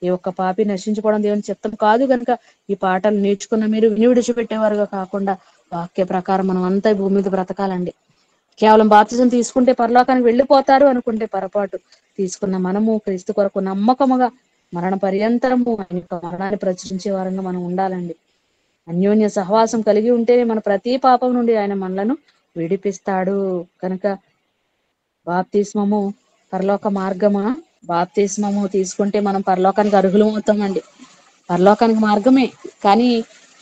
[SPEAKER 1] ఈ ఒక్క పాపి నశించుకోవడం దేవుని చిత్తం కాదు. కనుక ఈ పాఠాలు నేర్చుకున్న మీరు విని విడిచిపెట్టేవారుగా కాకుండా వాక్య ప్రకారం మనం అంతా భూమి మీద బ్రతకాలండి. కేవలం బాప్తిజం తీసుకుంటే పరలోకానికి వెళ్ళిపోతారు అనుకుంటే పొరపాటు. తీసుకున్న మనము క్రీస్తు కొరకు నమ్మకముగా మరణ పర్యంతరము ఆయన యొక్క మరణాన్ని ప్రచురించే వారంగా మనం ఉండాలండి. అన్యోన్య సహవాసం కలిగి ఉంటేనే మన ప్రతి పాపం నుండి ఆయన మనలను విడిపిస్తాడు. కనుక బాప్తిస్మము పరలోక మార్గమా? బాప్తిస్మము తీసుకుంటే మనం పరలోకానికి అర్హులం అవుతామండి. పరలోకానికి మార్గమే, కానీ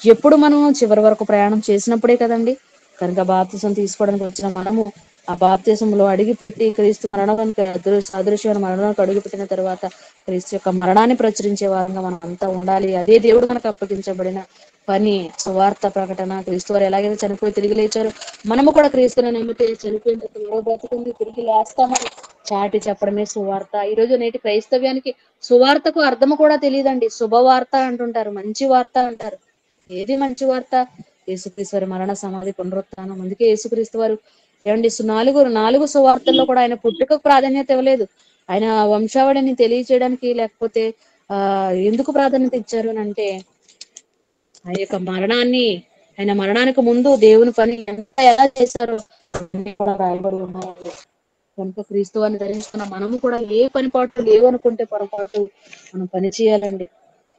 [SPEAKER 1] ఎప్పుడు మనం చివరి వరకు ప్రయాణం చేసినప్పుడే కదండి. కనుక బాప్తిసం తీసుకోవడానికి వచ్చిన మనము ఆ బాప్తిసంలో అడిగిపెట్టి క్రీస్తు మరణానికి సాదృశ్యమైన మరణానికి అడుగుపెట్టిన తర్వాత క్రీస్తు యొక్క మరణాన్ని ప్రచురించే వారంగా మనం అంతా ఉండాలి. అదే దేవుడు మనకు అప్పగించబడిన పని. సువార్త ప్రకటన. క్రీస్తు వారు ఎలాగైతే చనిపోయి తిరిగి లేచారు, మనము కూడా క్రీస్తుని నమ్మితే చనిపోయిన తర్వాత బ్రతుకుంది తిరిగి లేస్తామని చాటి చెప్పడమే సువార్త. ఈ రోజు నేటి క్రైస్తవ్యానికి సువార్తకు అర్థము కూడా తెలియదండి. శుభవార్త అంటుంటారు, మంచి వార్త అంటారు. ఏది మంచి వార్త? యేసుక్రీస్తు వారి మరణ సమాధి పునరుత్థానం. అందుకే యేసుక్రీస్తు వారు ఏమండి నాలుగు సువార్తల్లో కూడా ఆయన పుట్టుకకు ప్రాధాన్యత ఇవ్వలేదు. ఆయన వంశావళిని తెలియచేయడానికి, లేకపోతే ఎందుకు ప్రాధాన్యత ఇచ్చారు అని అంటే, ఆ యొక్క ఆయన మరణానికి ముందు దేవుని పని ఎలా చేశారో అన్ని కూడా రాయబడి ఉన్నాయండి. కనుక క్రీస్తు వారిని ధరించుకున్న మనము కూడా ఏ పని పాటు లేవు అనుకుంటే పొరపాటు. మనం పని చేయాలండి.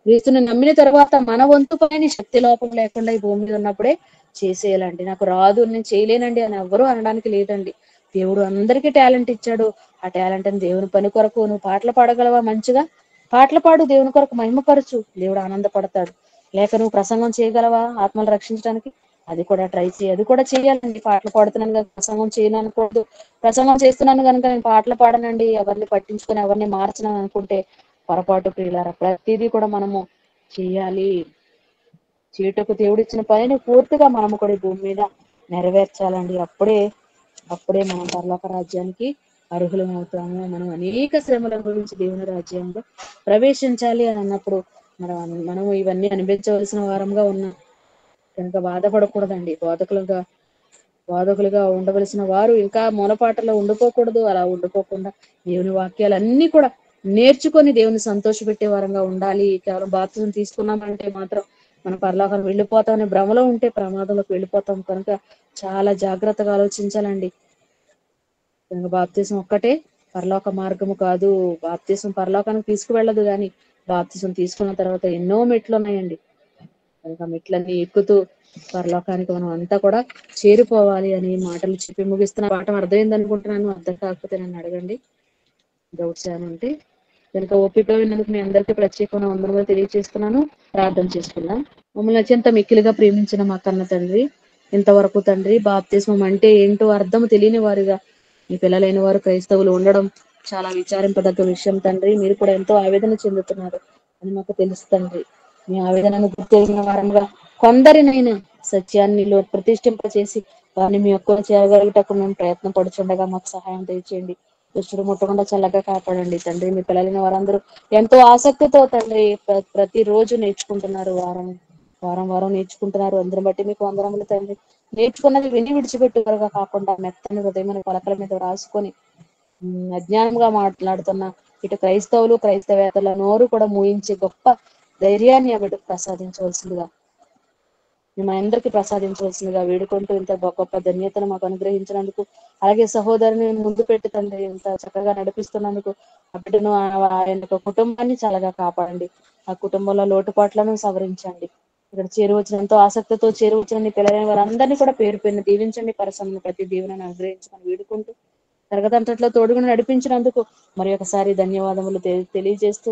[SPEAKER 1] క్రీస్తుని నమ్మిన తర్వాత మన వంతు పని శక్తి లోపం లేకుండా ఈ భూమి మీద ఉన్నప్పుడే చేసేయాలండి. నాకు రాదు, నేను చేయలేనండి అని ఎవ్వరూ అనడానికి లేదండి. దేవుడు అందరికీ టాలెంట్ ఇచ్చాడు. ఆ టాలెంట్ అని దేవుని పని కొరకు నువ్వు పాటలు పాడగలవా? మంచిగా పాటలు పాడు, దేవుని కొరకు మహిమపరచు, దేవుడు ఆనందపడతాడు. లేక నువ్వు ప్రసంగం చేయగలవా ఆత్మలు రక్షించడానికి? అది కూడా ట్రై చేయి, అది కూడా చేయాలండి. పాటలు పాడుతున్నాను కదా ప్రసంగం చేయను అనుకోవద్దు. ప్రసంగం చేస్తున్నాను కనుక నేను పాటలు పాడనండి, ఎవరిని పట్టించుకొని ఎవరిని మార్చను అనుకుంటే పొరపాటు ప్రియులారా. ప్రతిదీ కూడా మనము చేయాలి. చీటకు దేవుడిచ్చిన పనిని పూర్తిగా మనము కూడా భూమి మీద నెరవేర్చాలండి. అప్పుడే మనం పరలోక రాజ్యానికి అర్హులం అవుతాము. మనం అనేక శ్రమలు అనుభవించి దేవుని రాజ్యంలో ప్రవేశించాలి అని అన్నప్పుడు మనము ఇవన్నీ అనిపించవలసిన వారంగా ఉన్నాం. కనుక బాధపడకూడదండి. బోధకులుగా ఉండవలసిన వారు ఇంకా మూలపాటలో ఉండిపోకూడదు. అలా ఉండిపోకుండా దేవుని వాక్యాలన్నీ కూడా నేర్చుకొని దేవుని సంతోషపెట్టే వారంగా ఉండాలి. కేవలం బాప్తిజం తీసుకున్నామంటే మాత్రం మనం పరలోకానికి వెళ్ళిపోతామని భ్రమలో ఉంటే ప్రమాదంలోకి వెళ్ళిపోతాం. కనుక చాలా జాగ్రత్తగా ఆలోచించాలండి. కనుక బాప్తిజం ఒక్కటే పరలోక మార్గము కాదు. బాప్తిజం పరలోకానికి తీసుకువెళ్ళదు, కానీ బాప్తిజం తీసుకున్న తర్వాత ఎన్నో మెట్లు ఉన్నాయండి. కనుక మెట్లన్నీ ఎక్కుతూ పరలోకానికి మనం అంతా కూడా చేరిపోవాలి అని మాటలు చెప్పి ముగిస్తున్న. పాఠం అర్థమైంది అనుకుంటున్నాను. అర్థం కాకపోతే నన్ను అడగండి, డౌట్స్ ఏమైనా ఉంటే. కనుక ఓపిక విన్నందుకు మీ అందరికీ ప్రత్యేకమైన వందనములు తెలియజేస్తున్నాను. ప్రార్థన చేసుకుందాం. మమ్మల్ని అత్యంత మిక్కిలిగా ప్రేమించిన మా కన్న తండ్రి, ఇంతవరకు తండ్రి బాప్తిస్మం అంటే ఏంటో అర్థం తెలియని వారుగా మీ పిల్లలైన వారు క్రైస్తవులు ఉండడం చాలా విచారింపదగ్గ విషయం తండ్రి. మీరు కూడా ఎంతో ఆవేదన చెందుతున్నారు అని మాకు తెలుసు తండ్రి. మీ ఆవేదనను గుర్తించిన వారంగా కొందరినైనా సత్యాన్ని ప్రతిష్ఠింపచేసి వారిని మీ యొక్క చేయగలుగుటకు మేము ప్రయత్నం పడుచుండగా మాకు సహాయం తెచ్చేయండి. దుష్టుడు ముట్టకుండా చల్లగా కాపాడండి తండ్రి. మీ పిల్లలైన వారందరూ ఎంతో ఆసక్తితో తండ్రి ప్రతి రోజు నేర్చుకుంటున్నారు. వారం నేర్చుకుంటున్నారు. అందరం బట్టి మీకు వందనములు తండ్రి. నేర్చుకున్నది విని విడిచిపెట్టేవారుగా కాకుండా మెత్తని హృదయమైన పలకల మీద రాసుకొని అజ్ఞానంగా మాట్లాడుతున్న ఇటు క్రైస్తవులు క్రైస్తవేతల నోరు కూడా మూయించే గొప్ప ధైర్యాన్ని ఆవిడకు ప్రసాదించవలసిందిగా మేము అందరికీ ప్రసాదించవలసిందిగా వేడుకుంటూ ఇంత గొప్ప ధన్యతను మాకు అనుగ్రహించినందుకు, అలాగే సహోదరిని ముందు పెట్టి తండ్రి ఇంత చక్కగా నడిపిస్తున్నందుకు ఆ బిడ్డను ఆయన యొక్క కుటుంబాన్ని చాలాగా కాపాడండి. ఆ కుటుంబంలో లోటుపాట్లను సవరించండి. ఇక్కడ చేరువచ్చిన ఎంతో ఆసక్తితో చేరువచ్చిన నీ పిల్లలైన వారందరినీ కూడా పేరు పేరుని దీవించండి. పరిశ్రమను ప్రతి దీవెనను అనుగ్రహించమని వేడుకుంటూ తరగతంతట్లో తోడుగుని నడిపించినందుకు మరి ఒకసారి ధన్యవాదములు తెలియజేస్తూ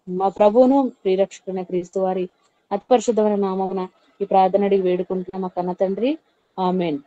[SPEAKER 1] మా ప్రభువును ప్రియరక్షకుడైన క్రీస్తు వారి అతి పరిశుద్ధమైన నామమున ఈ ప్రార్థన అడిగి వేడుకుంటున్నాం మా కన్న తండ్రి. ఆమేన్.